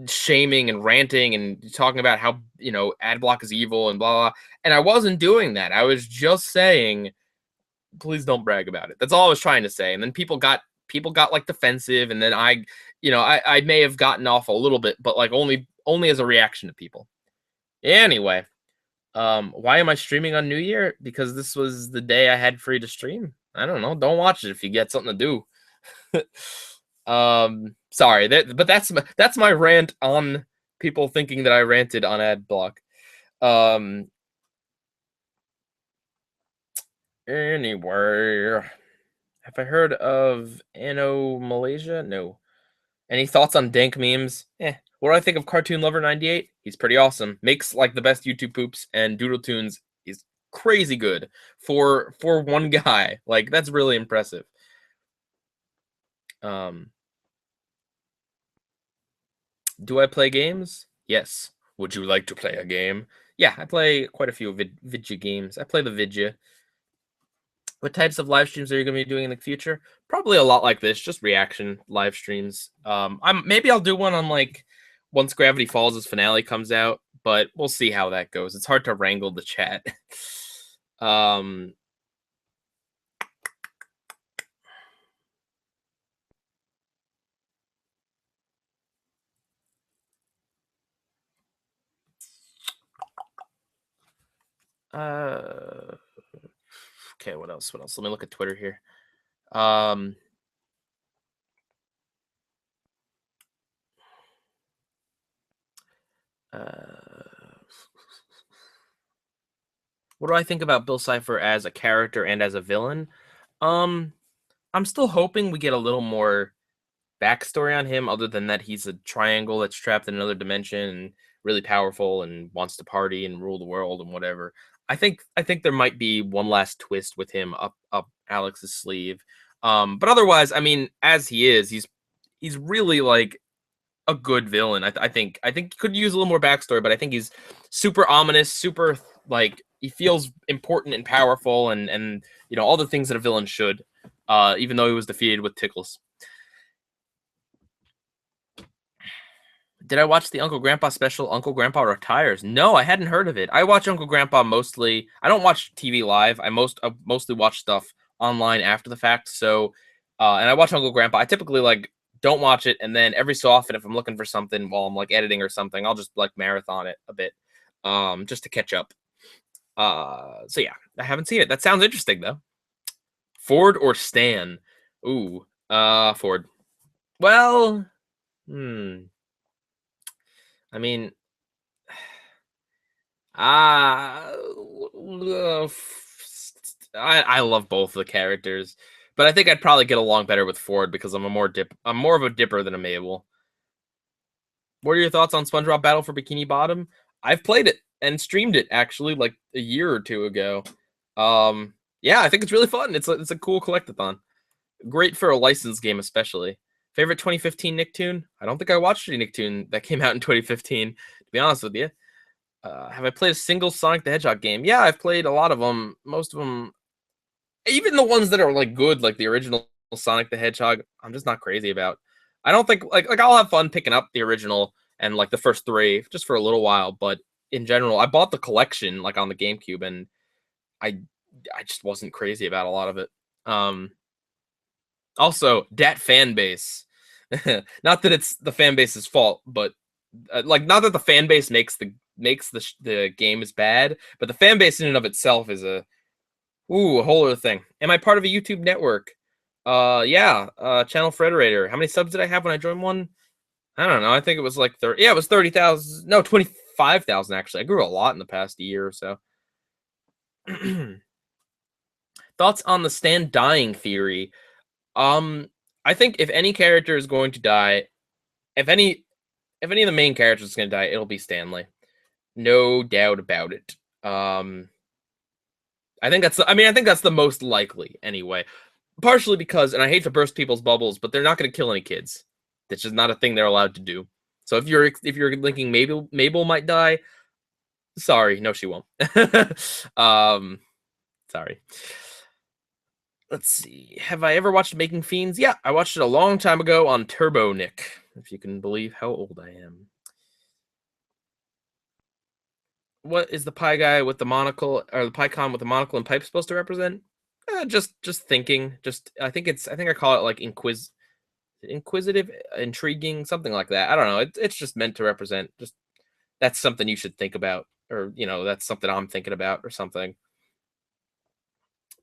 shaming and ranting and talking about how, you know, ad block is evil and blah, blah. And I wasn't doing that. I was just saying, please don't brag about it. That's all I was trying to say. And then people got like defensive, and then I may have gotten off a little bit, but like only as a reaction to people. Anyway, why am I streaming on New Year? Because this was the day I had free to stream. I don't know. Don't watch it if you get something to do. Sorry, but that's my rant on people thinking that I ranted on ad block. Anyway, have I heard of Anno Malaysia? No. Any thoughts on dank memes? What do I think of Cartoon Lover 98? He's pretty awesome. Makes like the best YouTube poops, and Doodle Tunes is crazy good for one guy. Like, that's really impressive. Do I play games? Yes. Would you like to play a game? Yeah, I play quite a few Vidya games. I play the Vidya. What types of live streams are you going to be doing in the future? Probably a lot like this, just reaction live streams. Maybe I'll do one on like once Gravity Falls' finale comes out, but we'll see how that goes. It's hard to wrangle the chat. Okay, what else? Let me look at Twitter here. What do I think about Bill Cipher as a character and as a villain? I'm still hoping we get a little more backstory on him, other than that he's a triangle that's trapped in another dimension and really powerful and wants to party and rule the world and whatever. I think there might be one last twist with him up Alex's sleeve. But otherwise, I mean, as he is, he's really like a good villain. I think he could use a little more backstory, but I think he's super ominous, super like he feels important and powerful, and you know, all the things that a villain should. Even though he was defeated with Tickles. Did I watch the Uncle Grandpa special, Uncle Grandpa Retires? No, I hadn't heard of it. I watch Uncle Grandpa mostly. I don't watch TV live. I mostly watch stuff online after the fact. So, and I watch Uncle Grandpa. I typically like don't watch it, and then every so often, if I'm looking for something while I'm like editing or something, I'll just like marathon it a bit, just to catch up. So yeah, I haven't seen it. That sounds interesting though. Ford or Stan? Ooh, Ford. Well, I mean, I love both the characters, but I think I'd probably get along better with Ford because I'm more of a dipper than a Mabel. What are your thoughts on SpongeBob Battle for Bikini Bottom? I've played it and streamed it actually like a year or two ago. Yeah, I think it's really fun. It's a cool collectathon. Great for a licensed game, especially. Favorite 2015 Nicktoon? I don't think I watched any Nicktoon that came out in 2015, to be honest with you. Have I played a single Sonic the Hedgehog game? Yeah, I've played a lot of them. Most of them, even the ones that are like good, like the original Sonic the Hedgehog, I'm just not crazy about. I don't think like I'll have fun picking up the original and like the first three just for a little while, but in general. I bought the collection like on the GameCube, and I I just wasn't crazy about a lot of it. Um, Also, that fan base. Not that it's the fan base's fault, but like not that the fan base makes the game is bad, but the fan base in and of itself is a whole other thing. Am I part of a YouTube network? Yeah. Channel Frederator. How many subs did I have when I joined one? I don't know. I think it was like 30. Yeah, it was 30,000. No, 25,000 actually. I grew a lot in the past year or so. Thoughts on the Stan dying theory? Um, I think if any character is going to die, if any if any of the main characters is going to die, it'll be Stanley. No doubt about it. I think that's the most likely anyway. Partially because, and I hate to burst people's bubbles, but they're not going to kill any kids. That's just not a thing they're allowed to do. So if you're thinking Mabel might die, sorry, no, she won't. um, Sorry. Let's see. Have I ever watched Making Fiends? Yeah, I watched it a long time ago on Turbo Nick, if you can believe how old I am. What is the pie guy with the monocle, or the PyCon with the monocle and pipe supposed to represent? Just thinking. I think I call it like inquisitive, intriguing, something like that. I don't know. It's just meant to represent just that's something you should think about, or that's something I'm thinking about, or something.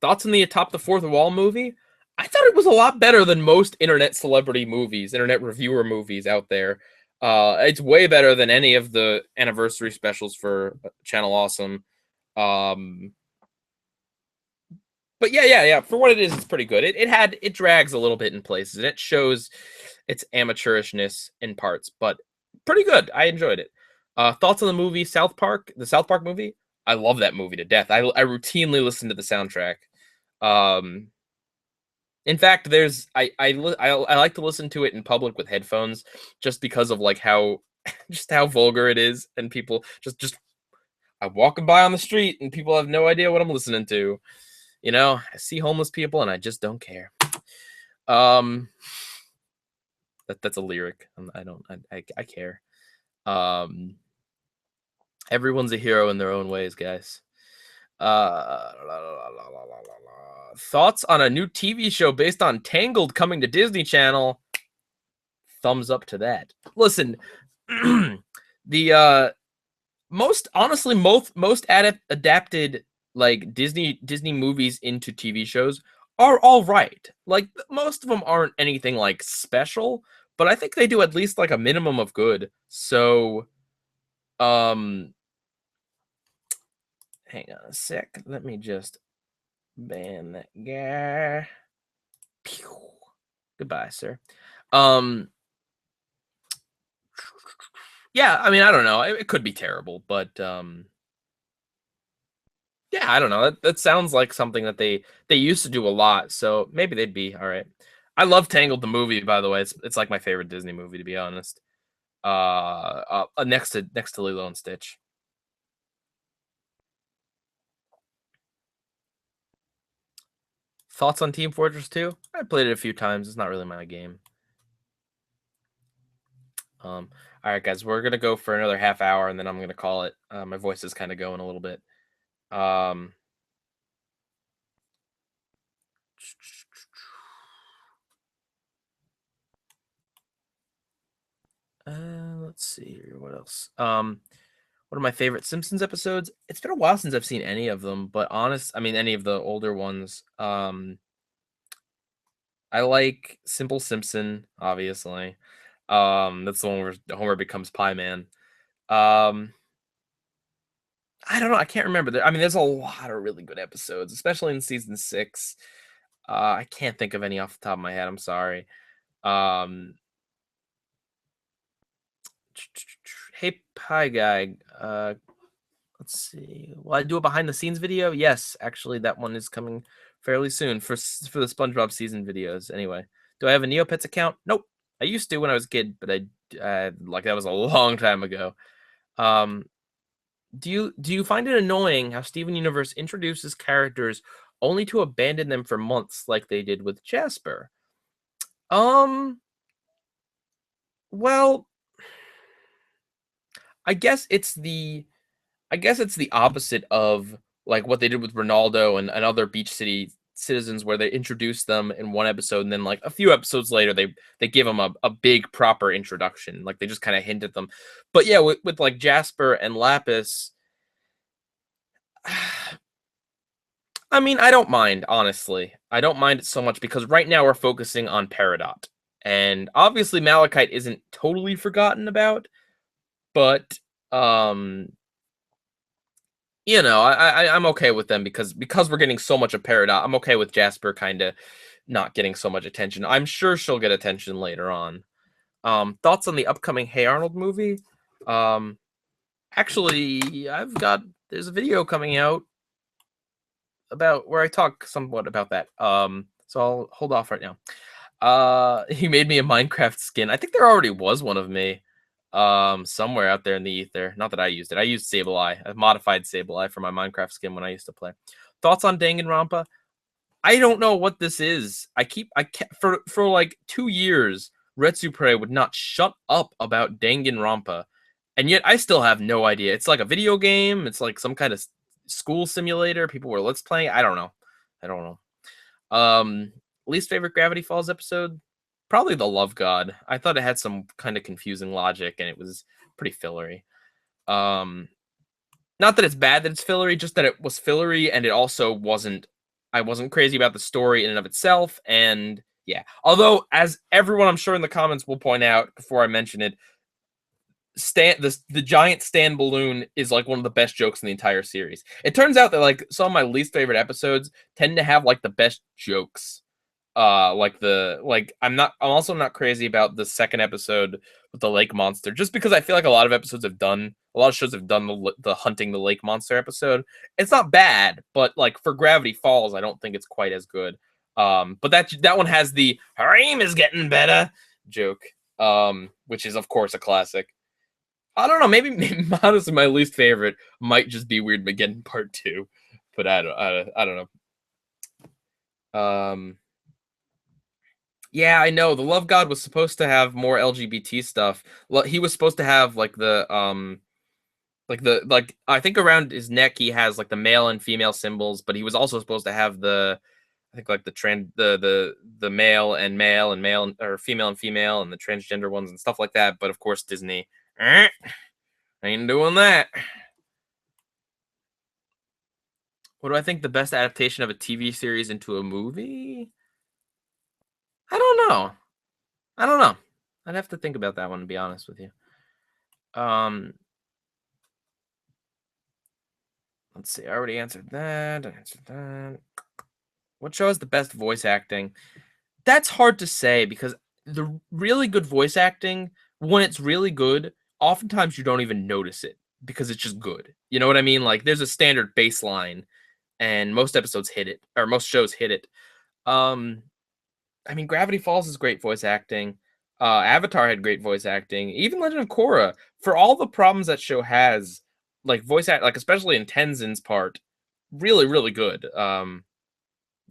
Thoughts on the Atop the Fourth Wall movie? I thought it was a lot better than most internet celebrity movies, internet reviewer movies out there. It's way better than any of the anniversary specials for Channel Awesome. But yeah. For what it is, it's pretty good. It drags a little bit in places, and it shows its amateurishness in parts, but pretty good. I enjoyed it. Thoughts on the movie South Park, the South Park movie? I love that movie to death. I routinely listen to the soundtrack. Um, in fact, I like to listen to it in public with headphones, just because of like how just how vulgar it is, and people just I'm walking by on the street and people have no idea what I'm listening to. I see homeless people and I just don't care. Um, that's a lyric. I don't. I care. Um, Everyone's a hero in their own ways, guys. Thoughts on a new TV show based on Tangled coming to Disney Channel? Thumbs up to that. Listen, the most adapted like Disney movies into TV shows are all right. Like most of them aren't anything like special, but I think they do at least like a minimum of good. So, hang on a sec. Let me just ban that guy. Pew. Goodbye, sir. Yeah, I mean, I don't know. It could be terrible, but yeah, I don't know. That sounds like something that they used to do a lot, so maybe they'd be all right. I love Tangled the movie, by the way. It's like my favorite Disney movie, to be honest. Next to Lilo and Stitch. Thoughts on Team Fortress 2? I played it a few times. It's not really my game. All right, guys, we're gonna go for another half hour, and then I'm gonna call it. My voice is kind of going a little bit. Let's see here. What else? What are my favorite Simpsons episodes? It's been a while since I've seen any of them, but any of the older ones. I like Simple Simpson, obviously. That's the one where Homer becomes Pie Man. I don't know. I can't remember. There's a lot of really good episodes, especially in season 6. I can't think of any off the top of my head. I'm sorry. Hey, Pie Guy. Let's see. Will I do a behind the scenes video? Yes, actually, that one is coming fairly soon for the SpongeBob season videos. Anyway, do I have a Neopets account? Nope. I used to when I was a kid, but like that was a long time ago. Do you find it annoying how Steven Universe introduces characters only to abandon them for months, like they did with Jasper? Well, I guess it's the I guess it's the opposite of like what they did with Ronaldo and other Beach City citizens, where they introduced them in one episode and then like a few episodes later they give them a big proper introduction. Like they just kind of hint at them. But yeah, with like Jasper and Lapis, I mean, I don't mind, honestly. I don't mind it so much because right now we're focusing on Peridot. And obviously Malachite isn't totally forgotten about, but um I'm okay with them because we're getting so much of Peridot. I'm okay with Jasper kind of not getting so much attention. I'm sure she'll get attention later on. Thoughts on the upcoming Hey Arnold movie? Um, Actually, there's a video coming out about where I talk somewhat about that. So I'll hold off right now. He made me a Minecraft skin. I think there already was one of me, somewhere out there in the ether. Not that I used it. I used Sableye. I modified Sableye for my Minecraft skin when I used to play. Thoughts on Danganronpa? I don't know what this is. I can't, for like 2 years, Retsupre would not shut up about Danganronpa, and yet I still have no idea. It's like a video game. It's like some kind of school simulator. People were let's playing. I don't know. I don't know. Um, Least favorite Gravity Falls episode? Probably the Love God. I thought it had some kind of confusing logic and it was pretty fillery. Um, Not that it's bad that it's fillery, just that it was fillery and it also wasn't. I wasn't crazy about the story in and of itself, and yeah. Although, as everyone I'm sure in the comments will point out before I mention it, the giant Stan balloon is like one of the best jokes in the entire series. It turns out that like some of my least favorite episodes tend to have like the best jokes. I'm also not crazy about the second episode with the lake monster, just because I feel like a lot of shows have done the hunting the lake monster episode. It's not bad, but like for Gravity Falls, I don't think it's quite as good. But that one has the Harim is getting better joke, which is of course a classic. I don't know. Maybe honestly, my least favorite might just be Weird Mageddon Part 2, but I don't know. Yeah, I know. The Love God was supposed to have more LGBT stuff. He was supposed to have like I think around his neck he has like the male and female symbols, but he was also supposed to have I think like the male and male or female and female and the transgender ones and stuff like that. But of course Disney ain't doing that. What do I think the best adaptation of a TV series into a movie? I don't know. I don't know. I'd have to think about that one to be honest with you. Um, let's see. I already answered that. I answered that. What show has the best voice acting? That's hard to say because the really good voice acting, when it's really good, oftentimes you don't even notice it because it's just good. You know what I mean? Like there's a standard baseline, and most episodes hit it, or most shows hit it. Um, I mean, Gravity Falls is great voice acting. Avatar had great voice acting. Even Legend of Korra, for all the problems that show has, like voice act, like especially in Tenzin's part, really, really good.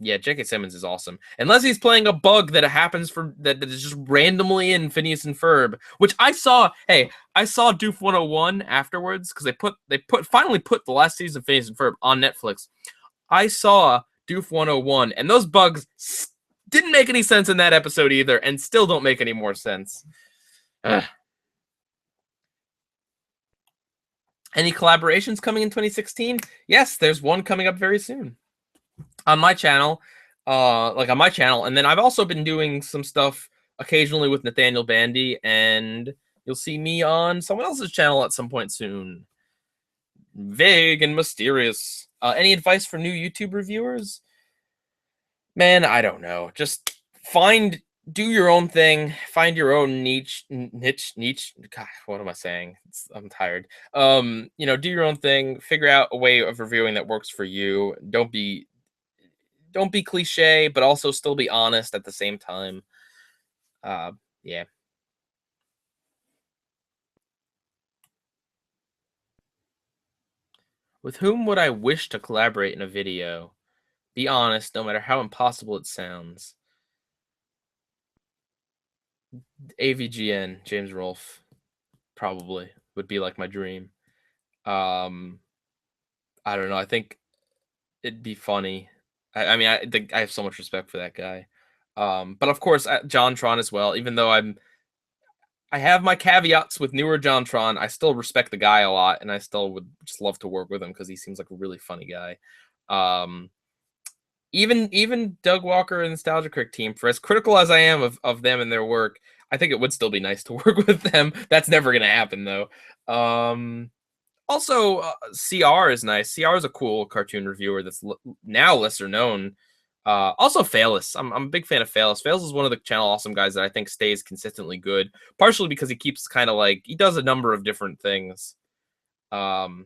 Yeah, J.K. Simmons is awesome. Unless he's playing a bug that happens that is just randomly in Phineas and Ferb, which I saw. Hey, I saw Doof 101 afterwards because they finally put the last season of Phineas and Ferb on Netflix. I saw Doof 101, and those bugs didn't make any sense in that episode either, and still don't make any more sense. Ugh. Any collaborations coming in 2016? Yes, there's one coming up very soon on my channel. And then I've also been doing some stuff occasionally with Nathaniel Bandy, and you'll see me on someone else's channel at some point soon. Vague and mysterious. Any advice for new YouTube reviewers? Man, I don't know. Just do your own thing, find your own niche. God, what am I saying? I'm tired. Do your own thing, figure out a way of reviewing that works for you. Don't be cliche, but also still be honest at the same time. Yeah. With whom would I wish to collaborate in a video? Be honest, no matter how impossible it sounds. AVGN, James Rolfe, probably would be like my dream. I don't know. I think it'd be funny. I mean, I think I have so much respect for that guy. But of course, JonTron as well. Even though I have my caveats with newer JonTron, I still respect the guy a lot, and I still would just love to work with him because he seems like a really funny guy. Um, even Doug Walker and Nostalgia Critic team, for as critical as I am of them and their work, I think it would still be nice to work with them. That's never gonna happen though. Also, CR is nice. CR is a cool cartoon reviewer that's now lesser known. Also, Phalis. I'm a big fan of Phalis. Phalis is one of the channel awesome guys that I think stays consistently good, partially because he keeps kind of like he does a number of different things. Oh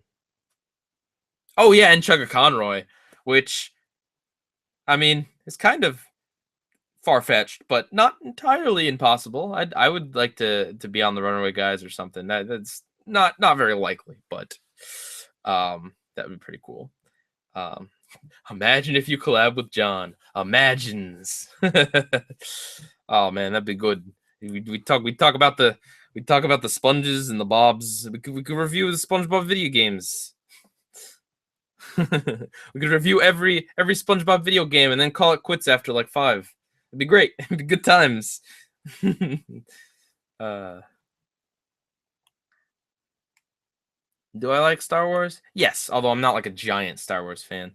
yeah, and Chugga Conroy, which I mean is kind of far fetched, but not entirely impossible. I would like to be on the Runaway Guys or something. That's not very likely, but that would be pretty cool. Imagine if you collab with John. Imagines. Oh man, that'd be good. We talk about the sponges and the bobs. We could review the SpongeBob video games. We could review every SpongeBob video game and then call it quits after like 5. It'd be great. It'd be good times. Do I like Star Wars? Yes, although I'm not like a giant Star Wars fan.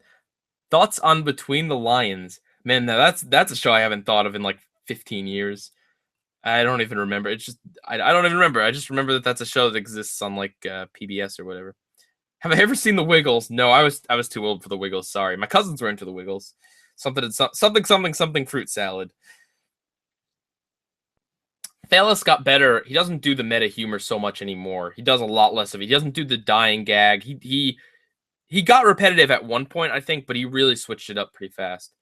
Thoughts on Between the Lions? Man, now that's a show I haven't thought of in like 15 years. I don't even remember. It's just I don't even remember. I just remember that that's a show that exists on like PBS or whatever. Have I ever seen the Wiggles? No, I was too old for the Wiggles. Sorry, my cousins were into the Wiggles. Something fruit salad. Phalis got better. He doesn't do the meta humor so much anymore. He does a lot less of it. He doesn't do the dying gag. He got repetitive at one point, I think, but he really switched it up pretty fast.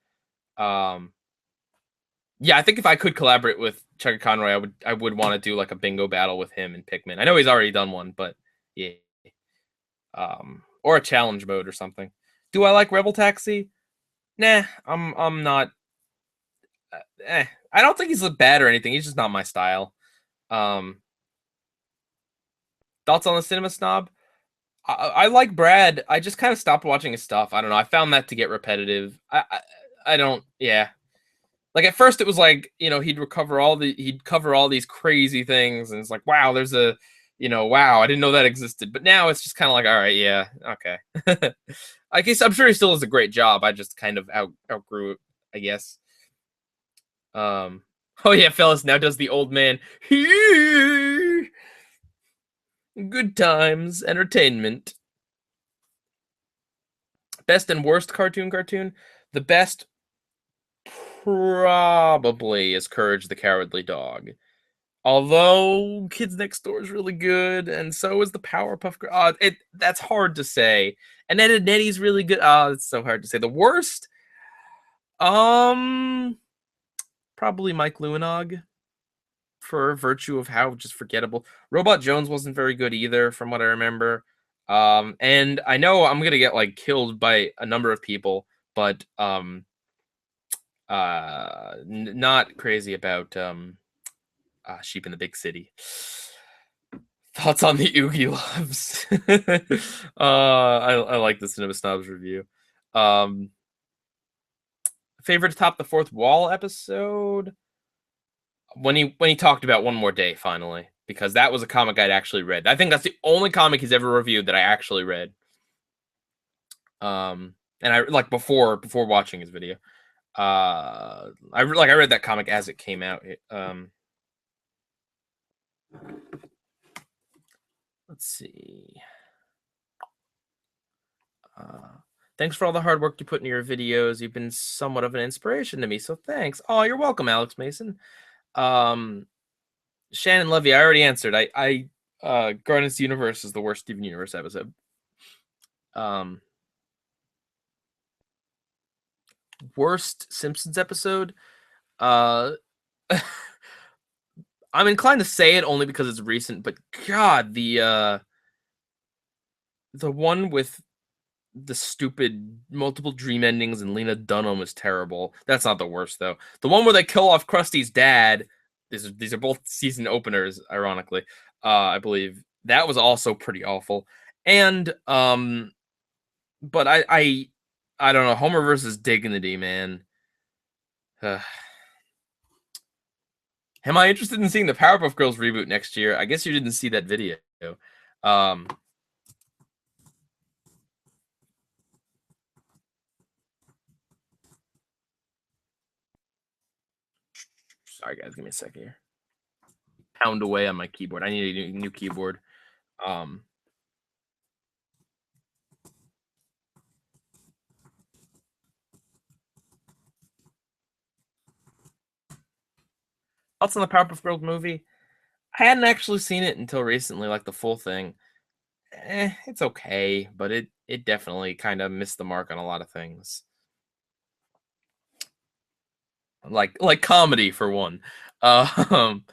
Yeah, I think if I could collaborate with Chugga Conroy, I would want to do like a bingo battle with him and Pikmin. I know he's already done one, but yeah. Or a challenge mode or something. Do I like Rebel Taxi? Nah, I'm not. I don't think he's bad or anything. He's just not my style. Thoughts on the Cinema Snob? I like Brad. I just kind of stopped watching his stuff. I don't know. I found that to get repetitive. I don't. Yeah. Like at first it was like, he'd cover all these crazy things, and it's like, wow, there's a, wow, I didn't know that existed. But now it's just kind of like, all right, yeah, okay. I guess I'm sure he still does a great job. I just kind of outgrew it, I guess. Oh yeah, Fellas now does the old man. Good times, entertainment. Best and worst cartoon. The best probably is Courage the Cowardly Dog. Although Kids Next Door is really good, and so is the Powerpuff Girls. That's hard to say. And Ed and Eddie's really good. It's so hard to say. The worst, probably Mike Lewinog, for virtue of how just forgettable. Robot Jones wasn't very good either, from what I remember. And I know I'm gonna get like killed by a number of people, but not crazy about Sheep in the Big City. Thoughts on the Oogie Loves? I like the Cinema Snobs review. Favorite to top the fourth wall episode? When he talked about One More Day, finally, because that was a comic I'd actually read. I think that's the only comic he's ever reviewed that I actually read. And I like before watching his video. I read that comic as it came out. Let's see. Thanks for all the hard work you put in your videos. You've been somewhat of an inspiration to me, so thanks. Oh, you're welcome, Alex Mason. Shannon Levy, I already answered. Garnet's Universe is the worst Steven Universe episode. Worst Simpsons episode? I'm inclined to say it only because it's recent, but God, the one with the stupid multiple dream endings and Lena Dunham is terrible. That's not the worst though. The one where they kill off Krusty's dad. These are both season openers, ironically. I believe that was also pretty awful. And the but I don't know. Homer versus Dignity, man. Ugh. Am I interested in seeing the Powerpuff Girls reboot next year? I guess you didn't see that video. Um, Sorry, guys. Give me a second here. Pound away on my keyboard. I need a new keyboard. Thoughts on the Powerpuff Girls movie? I hadn't actually seen it until recently, like the full thing. It's okay, but it definitely kind of missed the mark on a lot of things. Like comedy for one. Um,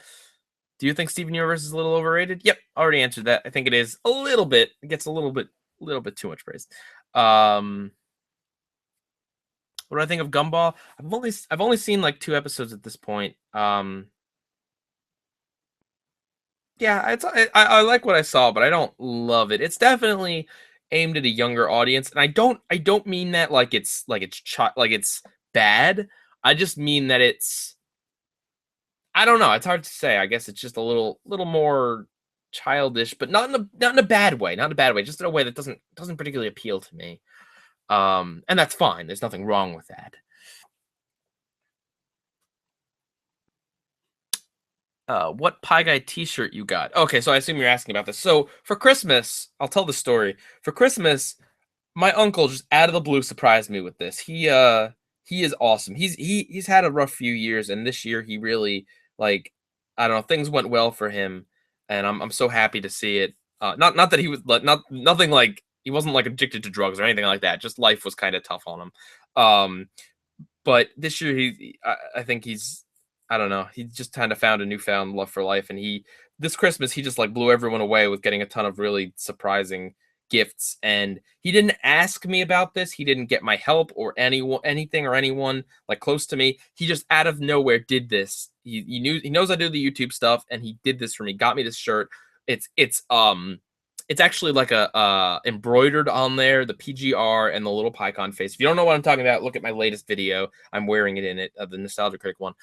do you think Steven Universe is a little overrated? Yep, already answered that. I think it is a little bit. It gets a little bit too much praise. What do I think of Gumball? I've only seen like 2 episodes at this point. Yeah, I like what I saw, but I don't love it. It's definitely aimed at a younger audience, and I don't mean that like it's bad. I just mean that it's, I don't know. It's hard to say. I guess it's just a little more childish, but not in a bad way. Not in a bad way. Just in a way that doesn't particularly appeal to me. And that's fine. There's nothing wrong with that. What Pie Guy T-shirt you got? Okay, so I assume you're asking about this. So for Christmas, I'll tell the story. For Christmas, my uncle just out of the blue surprised me with this. He is awesome. He's had a rough few years, and this year he really, like, I don't know, things went well for him, and I'm so happy to see it. Not that he was like, nothing like, he wasn't like addicted to drugs or anything like that. Just life was kind of tough on him. But this year I think he's, I don't know, he just kind of found a newfound love for life, and this Christmas he just like blew everyone away with getting a ton of really surprising gifts. And he didn't ask me about this. He didn't get my help or anyone like close to me. He just out of nowhere did this. He knows I do the YouTube stuff, and he did this for me. Got me this shirt. It's actually like a embroidered on there, the PGR and the little PyCon face. If you don't know what I'm talking about, look at my latest video. I'm wearing it in it, the Nostalgia Critic one.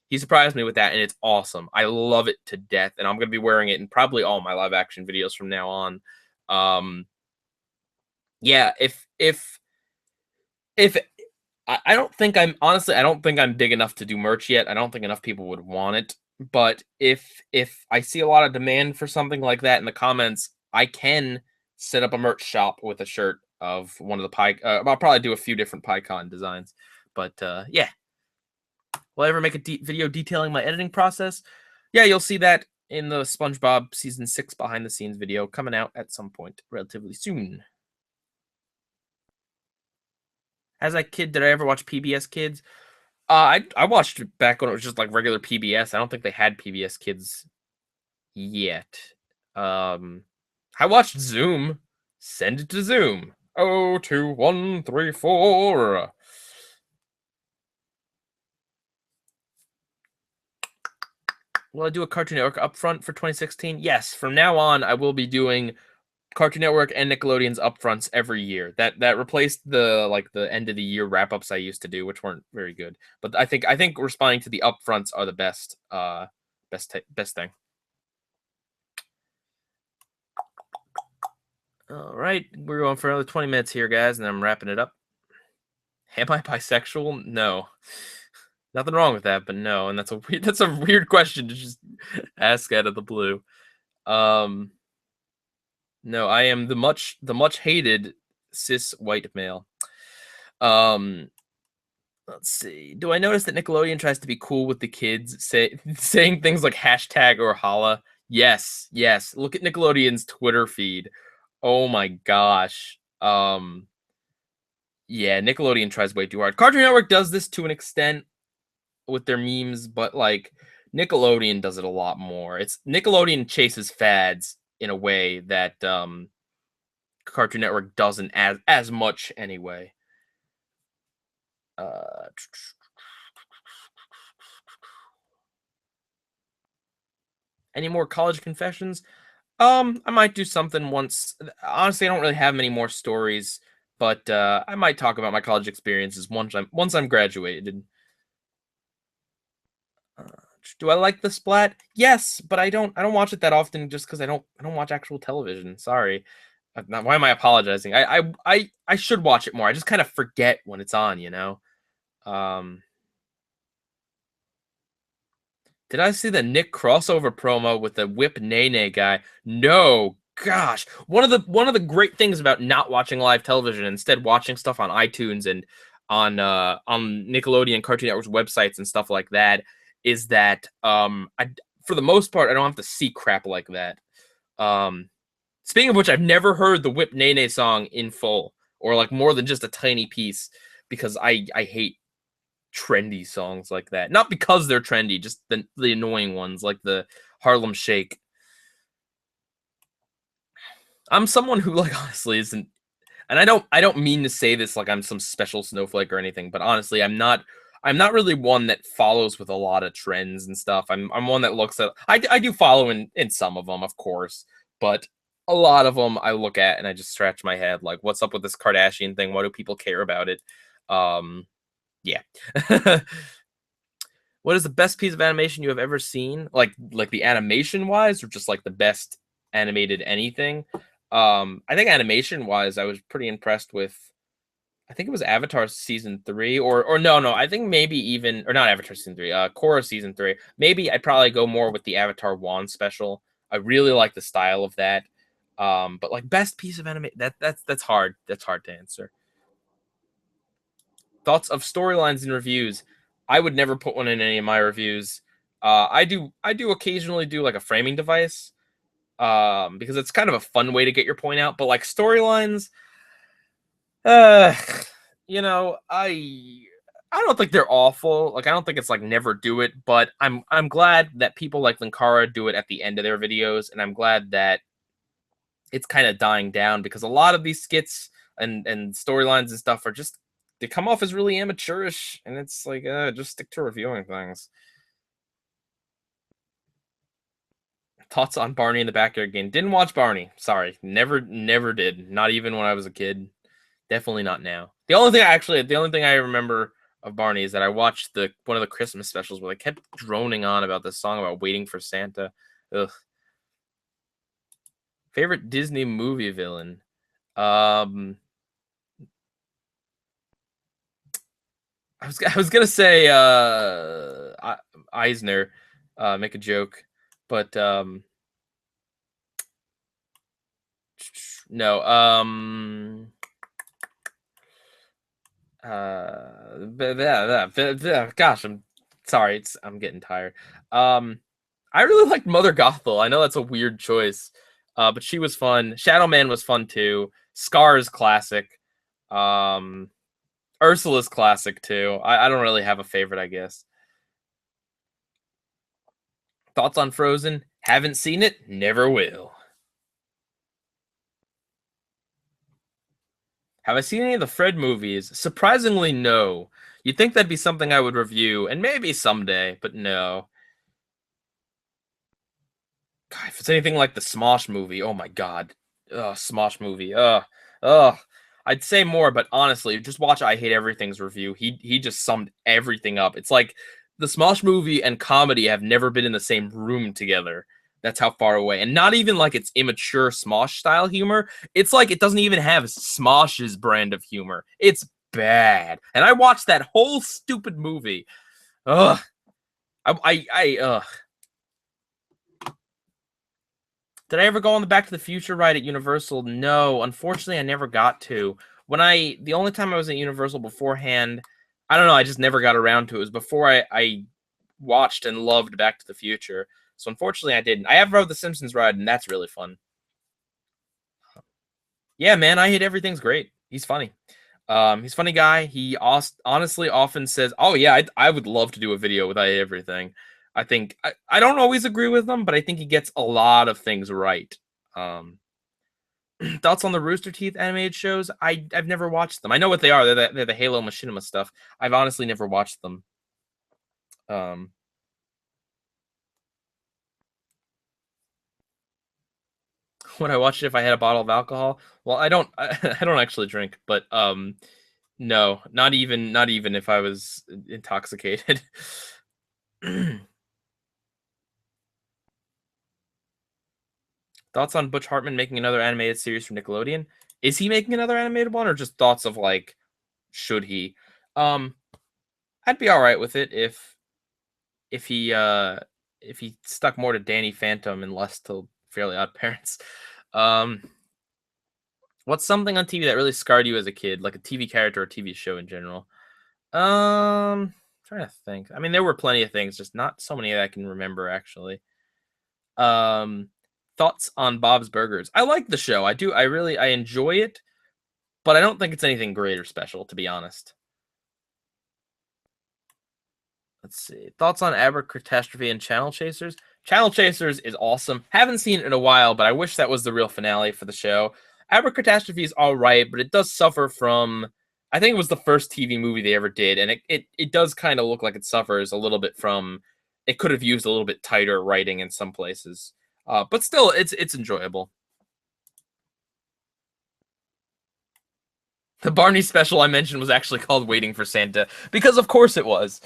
He surprised me with that, and it's awesome. I love it to death, and I'm gonna be wearing it in probably all my live action videos from now on. Yeah, if I don't think I'm, honestly, I don't think I'm big enough to do merch yet. I don't think enough people would want it. But if I see a lot of demand for something like that in the comments, I can set up a merch shop with a shirt of one of the I'll probably do a few different PyCon designs. But yeah, will I ever make a video detailing my editing process? Yeah, you'll see that in the SpongeBob season 6 behind the scenes video coming out at some point relatively soon. As a kid, did I ever watch PBS Kids? I watched it back when it was just like regular PBS. I don't think they had PBS Kids yet. I watched Zoom. Send it to Zoom. 02134. Will I do a Cartoon Network upfront for 2016? Yes. From now on, I will be doing Cartoon Network and Nickelodeon's upfronts every year. That replaced the end of the year wrap ups I used to do, which weren't very good. But I think responding to the upfronts are the best best thing. All right, we're going for another 20 minutes here, guys, and I'm wrapping it up. Am I bisexual? No. Nothing wrong with that, but no, and that's a weird question to just ask out of the blue. No, I am the much hated cis white male. Let's see. Do I notice that Nickelodeon tries to be cool with the kids, saying things like hashtag or holla? Yes, yes. Look at Nickelodeon's Twitter feed. Oh my gosh. Yeah, Nickelodeon tries way too hard. Cartoon Network does this to an extent with their memes, but like Nickelodeon does it a lot more. It's Nickelodeon chases fads in a way that Cartoon Network doesn't as much anyway. Any more college confessions? I might do something once. Honestly, I don't really have many more stories, but I might talk about my college experiences once I'm graduated. Uh, do I like the Splat? Yes, but I don't watch it that often just because I don't watch actual television. Sorry. Why am I apologizing? I should watch it more. I just kind of forget when it's on, you know. Um, did I see the Nick crossover promo with the Whip Nene guy? No. Gosh, one of the great things about not watching live television, instead watching stuff on iTunes and on Nickelodeon, Cartoon Network's websites and stuff like that, is that for the most part I don't have to see crap like that. Um, Speaking of which, I've never heard the Whip Nene song in full or like more than just a tiny piece because I hate trendy songs like that. Not because they're trendy, just the annoying ones like the Harlem Shake. I'm someone who like honestly isn't, and I don't mean to say this like I'm some special snowflake or anything, but honestly, I'm not really one that follows with a lot of trends and stuff. I'm one that looks at, I do follow in some of them, of course, but a lot of them I look at and I just scratch my head like, what's up with this Kardashian thing? Why do people care about it? Um, yeah. What is the best piece of animation you have ever seen? Like the animation wise, or just like the best animated anything? I think animation wise, I was pretty impressed with. I think it was Avatar season 3, or no, I think maybe even, or not Avatar season 3, Korra season 3. Maybe I'd probably go more with the Avatar Wand special. I really like the style of that. But like best piece of anime, that's hard. That's hard to answer. Thoughts of storylines and reviews. I would never put one in any of my reviews. I do occasionally do like a framing device, because it's kind of a fun way to get your point out. But like storylines, uh, I don't think they're awful. Like I don't think it's like never do it, but I'm glad that people like Linkara do it at the end of their videos, and I'm glad that it's kind of dying down because a lot of these skits and storylines and stuff are just, they come off as really amateurish, and it's like just stick to reviewing things. Thoughts on Barney in the Backyard game? Didn't watch Barney. Sorry, never did. Not even when I was a kid. Definitely not now. The only thing I remember of Barney is that I watched the one of the Christmas specials where they kept droning on about this song about waiting for Santa. Ugh. Favorite Disney movie villain? Um, I was gonna say Eisner, make a joke, but no. Gosh, I'm sorry. I'm getting tired. Um, I really liked Mother Gothel. I know that's a weird choice, but she was fun. Shadow Man was fun too. Scar is classic. Um, Ursula's classic too. I don't really have a favorite, I guess. Thoughts on Frozen? Haven't seen it, never will. Have I seen any of the Fred movies? Surprisingly, no. You'd think that'd be something I would review, and maybe someday, but no. God, if it's anything like the Smosh movie, oh my god. Ugh, Smosh movie. Ugh. I'd say more, but honestly, just watch I Hate Everything's review. He just summed everything up. It's like the Smosh movie and comedy have never been in the same room together. That's how far away. And not even like it's immature Smosh style humor. It's like it doesn't even have Smosh's brand of humor. It's bad. And I watched that whole stupid movie. Ugh. Ugh. Did I ever go on the Back to the Future ride at Universal? No, unfortunately, I never got to. The only time I was at Universal beforehand, I don't know, I just never got around to it. It was before I watched and loved Back to the Future. So unfortunately, I didn't. I have rode the Simpsons ride, and that's really fun. Yeah, man, I Hate Everything's great. He's funny. He's a funny guy. He honestly often says, "Oh yeah, I would love to do a video with I Hate Everything." I think I don't always agree with him, but I think he gets a lot of things right. Um, Thoughts on the Rooster Teeth animated shows? I've never watched them. I know what they are. They're the Halo Machinima stuff. I've honestly never watched them. Um, Would I watch it if I had a bottle of alcohol? Well, I don't. I don't actually drink, but no, not even if I was intoxicated. Thoughts on Butch Hartman making another animated series for Nickelodeon? Is he making another animated one, or just thoughts of like, should he? Um, I'd be all right with it if he if he stuck more to Danny Phantom and less to Fairly Odd Parents. Um, what's something on TV that really scarred you as a kid, like a TV character or TV show in general? Trying to think. I mean, there were plenty of things, just not so many that I can remember actually. Um, thoughts on Bob's Burgers? I like the show. I do. I enjoy it, but I don't think it's anything great or special, to be honest. Let's see. Thoughts on Abercatastrophe and Channel Chasers? Channel Chasers is awesome. Haven't seen it in a while, but I wish that was the real finale for the show. Abercatastrophe is all right, but it does suffer from. I think it was the first TV movie they ever did, and it does kind of look like it suffers a little bit from. It could have used a little bit tighter writing in some places, but still, it's enjoyable. The Barney special I mentioned was actually called Waiting for Santa, because of course it was.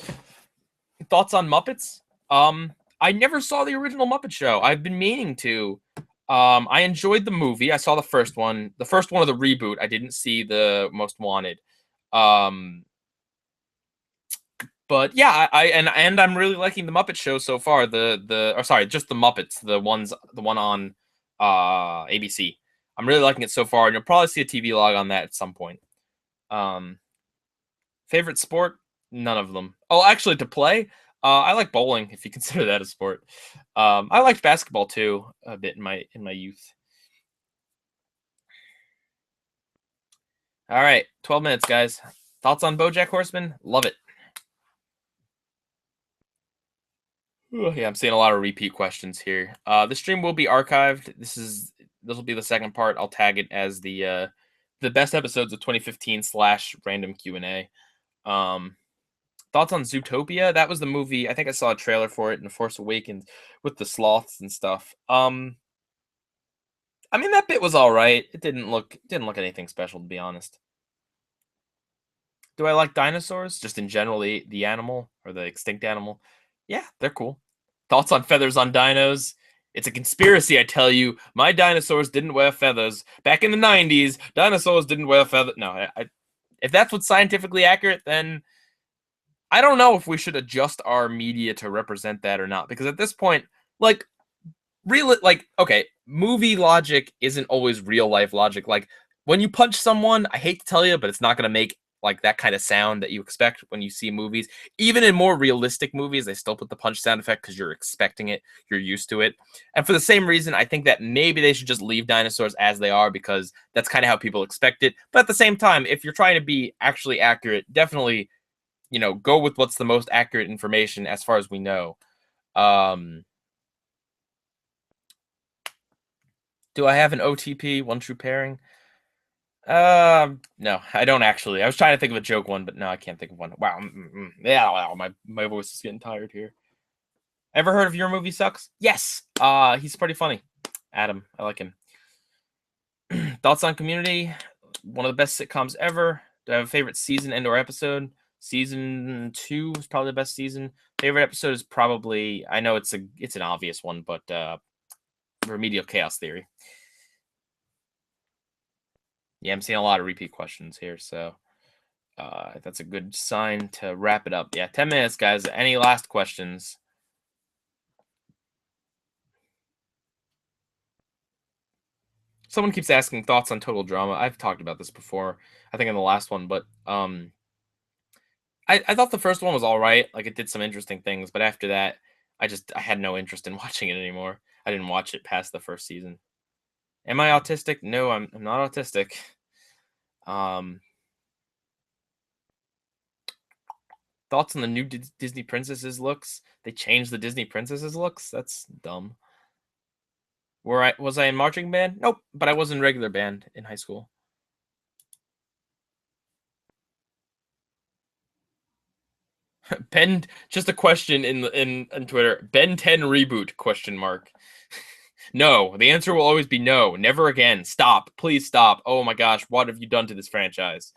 Thoughts on Muppets? I never saw the original Muppet Show. I've been meaning to. I enjoyed the movie. I saw the first one of the reboot. I didn't see the Most Wanted. But yeah, and I'm really liking the Muppet Show so far. Just the Muppets, the one on ABC. I'm really liking it so far, and you'll probably see a TV log on that at some point. Favorite sport? None of them. Oh, actually, to play, I like bowling, if you consider that a sport. I liked basketball too a bit in my youth. All right, 12 minutes, guys. Thoughts on BoJack Horseman? Love it. Ooh, yeah, I'm seeing a lot of repeat questions here. The stream will be archived. This will be the second part. I'll tag it as the best episodes of 2015 / random Q&A. Thoughts on Zootopia? That was the movie. I think I saw a trailer for it in The Force Awakens with the sloths and stuff. I mean, that bit was all right. It didn't look anything special, to be honest. Do I like dinosaurs? Just in general, the animal or the extinct animal? Yeah, they're cool. Thoughts on feathers on dinos? It's a conspiracy, I tell you. My dinosaurs didn't wear feathers. Back in the 90s, dinosaurs didn't wear feathers. No, if that's what's scientifically accurate, then I don't know if we should adjust our media to represent that or not. Because at this point, like, okay, movie logic isn't always real life logic. Like, when you punch someone, I hate to tell you, but it's not going to make like that kind of sound that you expect when you see movies. Even in more realistic movies, they still put the punch sound effect because you're expecting it, you're used to it. And for the same reason, I think that maybe they should just leave dinosaurs as they are, because that's kind of how people expect it. But at the same time, if you're trying to be actually accurate, definitely, go with what's the most accurate information as far as we know. Do I have an OTP, one true pairing? No, I don't actually. I was trying to think of a joke one, but no, I can't think of one. Wow. Yeah, wow, my voice is getting tired here. Ever heard of Your Movie Sucks? Yes. He's pretty funny. Adam, I like him. Thoughts on Community? One of the best sitcoms ever. Do I have a favorite season and/or episode? Season 2 is probably the best season. Favorite episode is probably, I know it's an obvious one, but Remedial Chaos Theory. Yeah, I'm seeing a lot of repeat questions here, so that's a good sign to wrap it up. Yeah, 10 minutes, guys. Any last questions? Someone keeps asking thoughts on Total Drama. I've talked about this before, I think in the last one, but I thought the first one was all right. Like, it did some interesting things, but after that, I had no interest in watching it anymore. I didn't watch it past the first season. Am I autistic? No, I'm not autistic. Thoughts on the new Disney princesses looks? They changed the Disney princesses looks? That's dumb. Was I in marching band? Nope, but I was in regular band in high school. Ben, just a question in Twitter. Ben 10 reboot ? No, the answer will always be no. Never again. Stop. Please stop. Oh my gosh, what have you done to this franchise?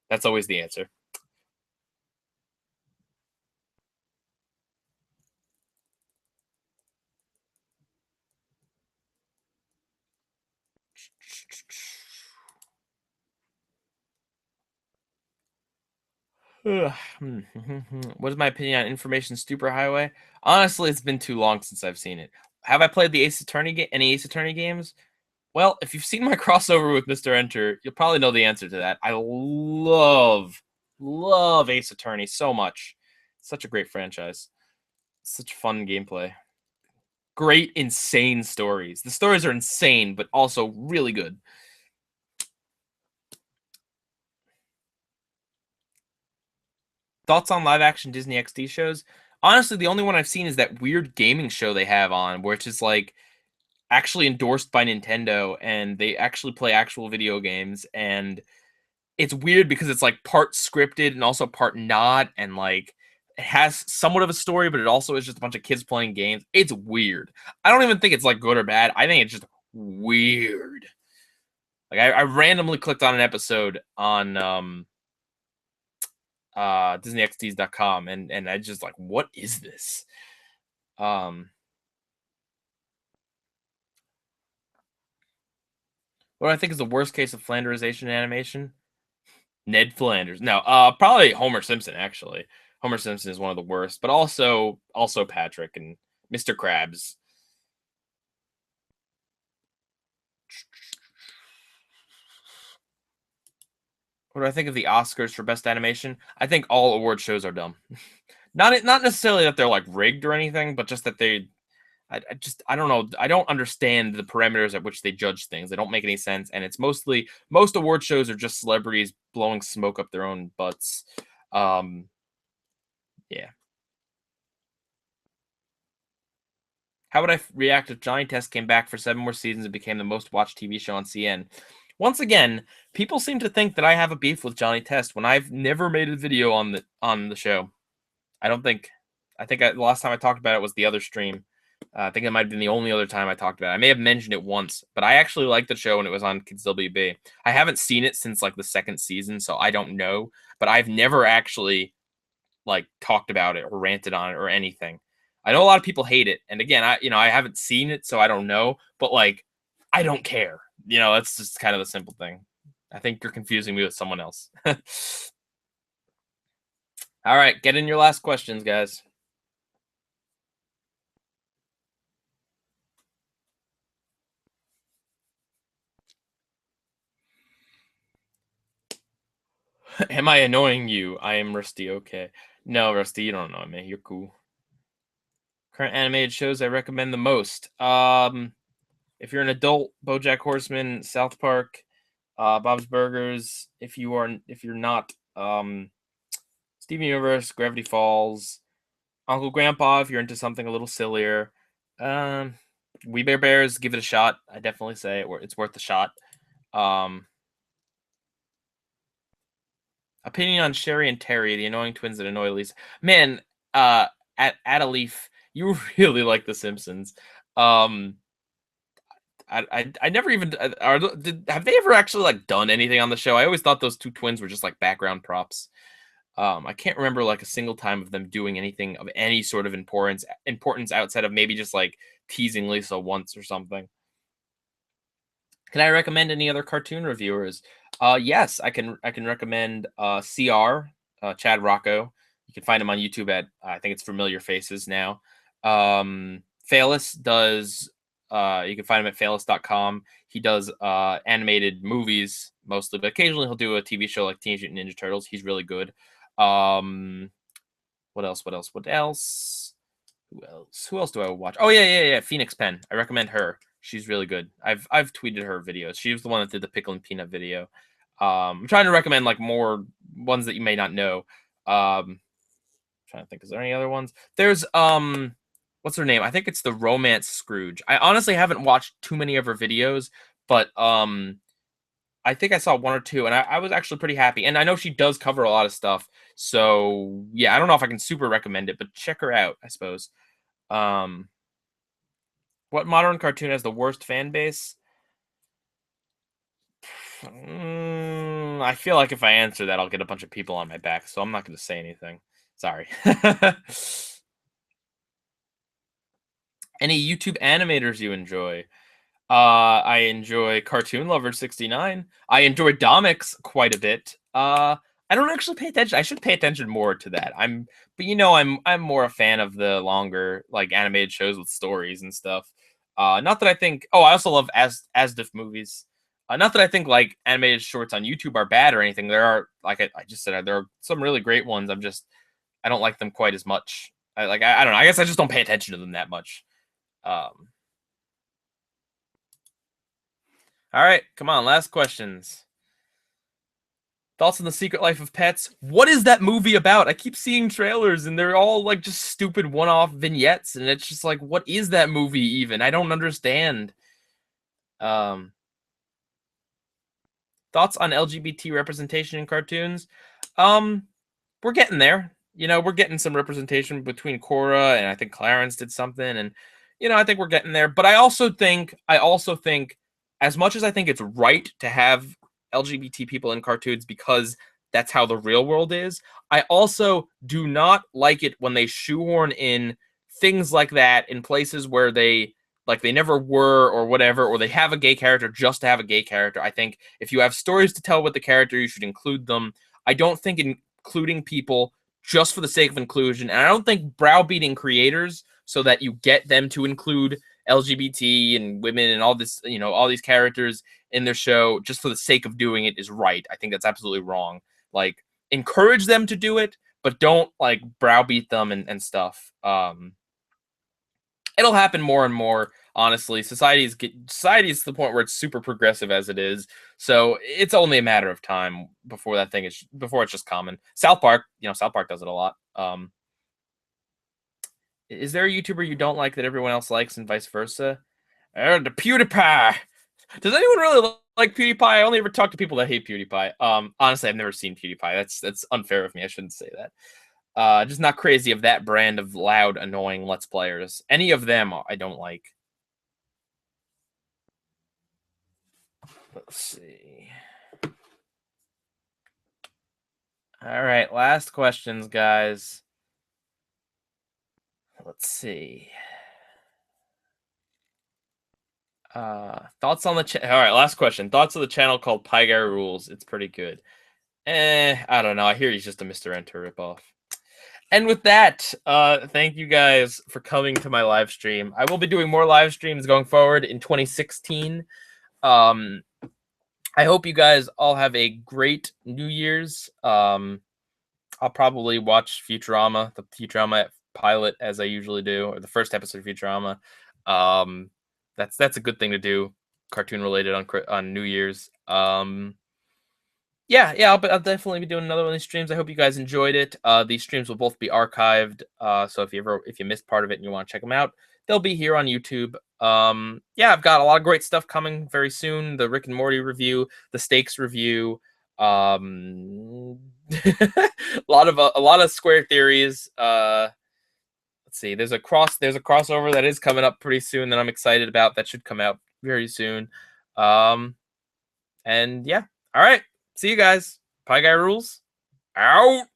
That's always the answer. What is my opinion on Information Superhighway? Honestly, it's been too long since I've seen it. Have I played the Ace Attorney any Ace Attorney games? Well, if you've seen my crossover with Mr. Enter, you'll probably know the answer to that. I love Ace Attorney so much. Such a great franchise. Such fun gameplay. Great, insane stories. The stories are insane, but also really good. Thoughts on live action Disney XD shows? Honestly, the only one I've seen is that weird gaming show they have on, which is like actually endorsed by Nintendo, and they actually play actual video games, and it's weird because it's like part scripted and also part not, and like it has somewhat of a story, but it also is just a bunch of kids playing games. It's weird. I don't even think it's like good or bad. I think it's just weird. Like I randomly clicked on an episode on DisneyXDs.com, and I just like, what is this? What do I think is the worst case of Flanderization in animation? Ned Flanders. No, probably Homer Simpson, actually. Homer Simpson is one of the worst, but also Patrick and Mr. Krabs. What do I think of the Oscars for best animation? I think all award shows are dumb. Not necessarily that they're like rigged or anything, but just that I don't know. I don't understand the parameters at which they judge things. They don't make any sense, and it's most award shows are just celebrities blowing smoke up their own butts. Yeah. How would I react if Johnny Test came back for 7 more seasons and became the most watched TV show on CN? Once again, people seem to think that I have a beef with Johnny Test when I've never made a video on the show. I don't think. The last time I talked about it was the other stream. I think it might have been the only other time I talked about it. I may have mentioned it once, but I actually liked the show when it was on Kids WB. I haven't seen it since like the 2nd season, so I don't know. But I've never actually like talked about it or ranted on it or anything. I know a lot of people hate it, and again, I haven't seen it, so I don't know. But like, I don't care. That's just kind of the simple thing. I think you're confusing me with someone else. All right, get in your last questions, guys. Am I annoying you? I am Rusty. Okay. No, Rusty, you don't know me. You're cool. Current animated shows I recommend the most. If you're an adult, BoJack Horseman, South Park, Bob's Burgers. If you're not, Steven Universe, Gravity Falls, Uncle Grandpa. If you're into something a little sillier, We Bare Bears. Give it a shot. I definitely say it's worth a shot. Opinion on Sherry and Terry, the annoying twins that annoy Lisa. Man, at a leaf, you really like The Simpsons. I never even have they ever actually like done anything on the show? I always thought those two twins were just like background props. I can't remember like a single time of them doing anything of any sort of importance outside of maybe just like teasing Lisa once or something. Can I recommend any other cartoon reviewers? Yes, I can recommend CR, Chad Rocco. You can find him on YouTube at I think it's Familiar Faces now. Phalis does you can find him at phalis.com. He does animated movies mostly, but occasionally he'll do a TV show like Teenage Mutant Ninja Turtles. He's really good. What else? Who else do I watch? Oh yeah. Phoenix Pen. I recommend her. She's really good. I've tweeted her videos. She was the one that did the pickle and peanut video. I'm trying to recommend like more ones that you may not know. Trying to think, is there any other ones? There's what's her name? I think it's the Romance Scrooge. I honestly haven't watched too many of her videos, but I think I saw 1 or 2, and I was actually pretty happy. And I know she does cover a lot of stuff. So yeah, I don't know if I can super recommend it, but check her out, I suppose. What modern cartoon has the worst fan base? I feel like if I answer that, I'll get a bunch of people on my back, so I'm not going to say anything. Sorry. Any YouTube animators you enjoy? I enjoy Cartoon Lover 69. I enjoy Domix quite a bit. I don't actually pay attention. I should pay attention more to that. But I'm more a fan of the longer like animated shows with stories and stuff. Not that I think. Oh, I also love Asdif movies. Not that I think like animated shorts on YouTube are bad or anything. There are, like I just said, there are some really great ones. I don't like them quite as much. I don't know. I guess I just don't pay attention to them that much. All right, come on, last questions. Thoughts on The Secret Life of Pets? What is that movie about? I keep seeing trailers and they're all like just stupid one-off vignettes, and it's just like, what is that movie even? I don't understand. Thoughts on LGBT representation in cartoons? We're getting there. We're getting some representation between Cora and I think Clarence did something, and I think we're getting there. But I also think, as much as I think it's right to have LGBT people in cartoons because that's how the real world is, I also do not like it when they shoehorn in things like that in places where they never were or whatever, or they have a gay character just to have a gay character. I think if you have stories to tell with the character, you should include them. I don't think including people just for the sake of inclusion, and I don't think browbeating creators so that you get them to include LGBT and women and all this, all these characters in their show just for the sake of doing it is right. I think that's absolutely wrong. Like, encourage them to do it, but don't like browbeat them and stuff. It'll happen more and more. Honestly, society is to the point where it's super progressive as it is. So it's only a matter of time before before it's just common. South Park does it a lot. Is there a YouTuber you don't like that everyone else likes, and vice versa? The PewDiePie. Does anyone really like PewDiePie? I only ever talk to people that hate PewDiePie. Honestly, I've never seen PewDiePie. That's unfair of me. I shouldn't say that. Just not crazy of that brand of loud, annoying Let's Players. Any of them I don't like. Let's see. All right, last questions, guys. Let's see. Thoughts on the all right, last question. Thoughts of the channel called PIEGUYRULZ. It's pretty good. I don't know. I hear he's just a Mr. Enter ripoff. And with that, thank you guys for coming to my live stream. I will be doing more live streams going forward in 2016. I hope you guys all have a great New Year's. I'll probably watch Futurama, the Futurama pilot, as I usually do, or the first episode of Futurama. That's a good thing to do, cartoon related on New Year's. Yeah, I'll definitely be doing another one of these streams. I hope you guys enjoyed it. These streams will both be archived, so if you missed part of it and you want to check them out, they'll be here on YouTube. Yeah, I've got a lot of great stuff coming very soon. The Rick and Morty review, the Stakes review, a lot of Square Theories. Let's see, there's a crossover that is coming up pretty soon that I'm excited about. That should come out very soon. And yeah, all right. See you guys. PIEGUYRULZ out.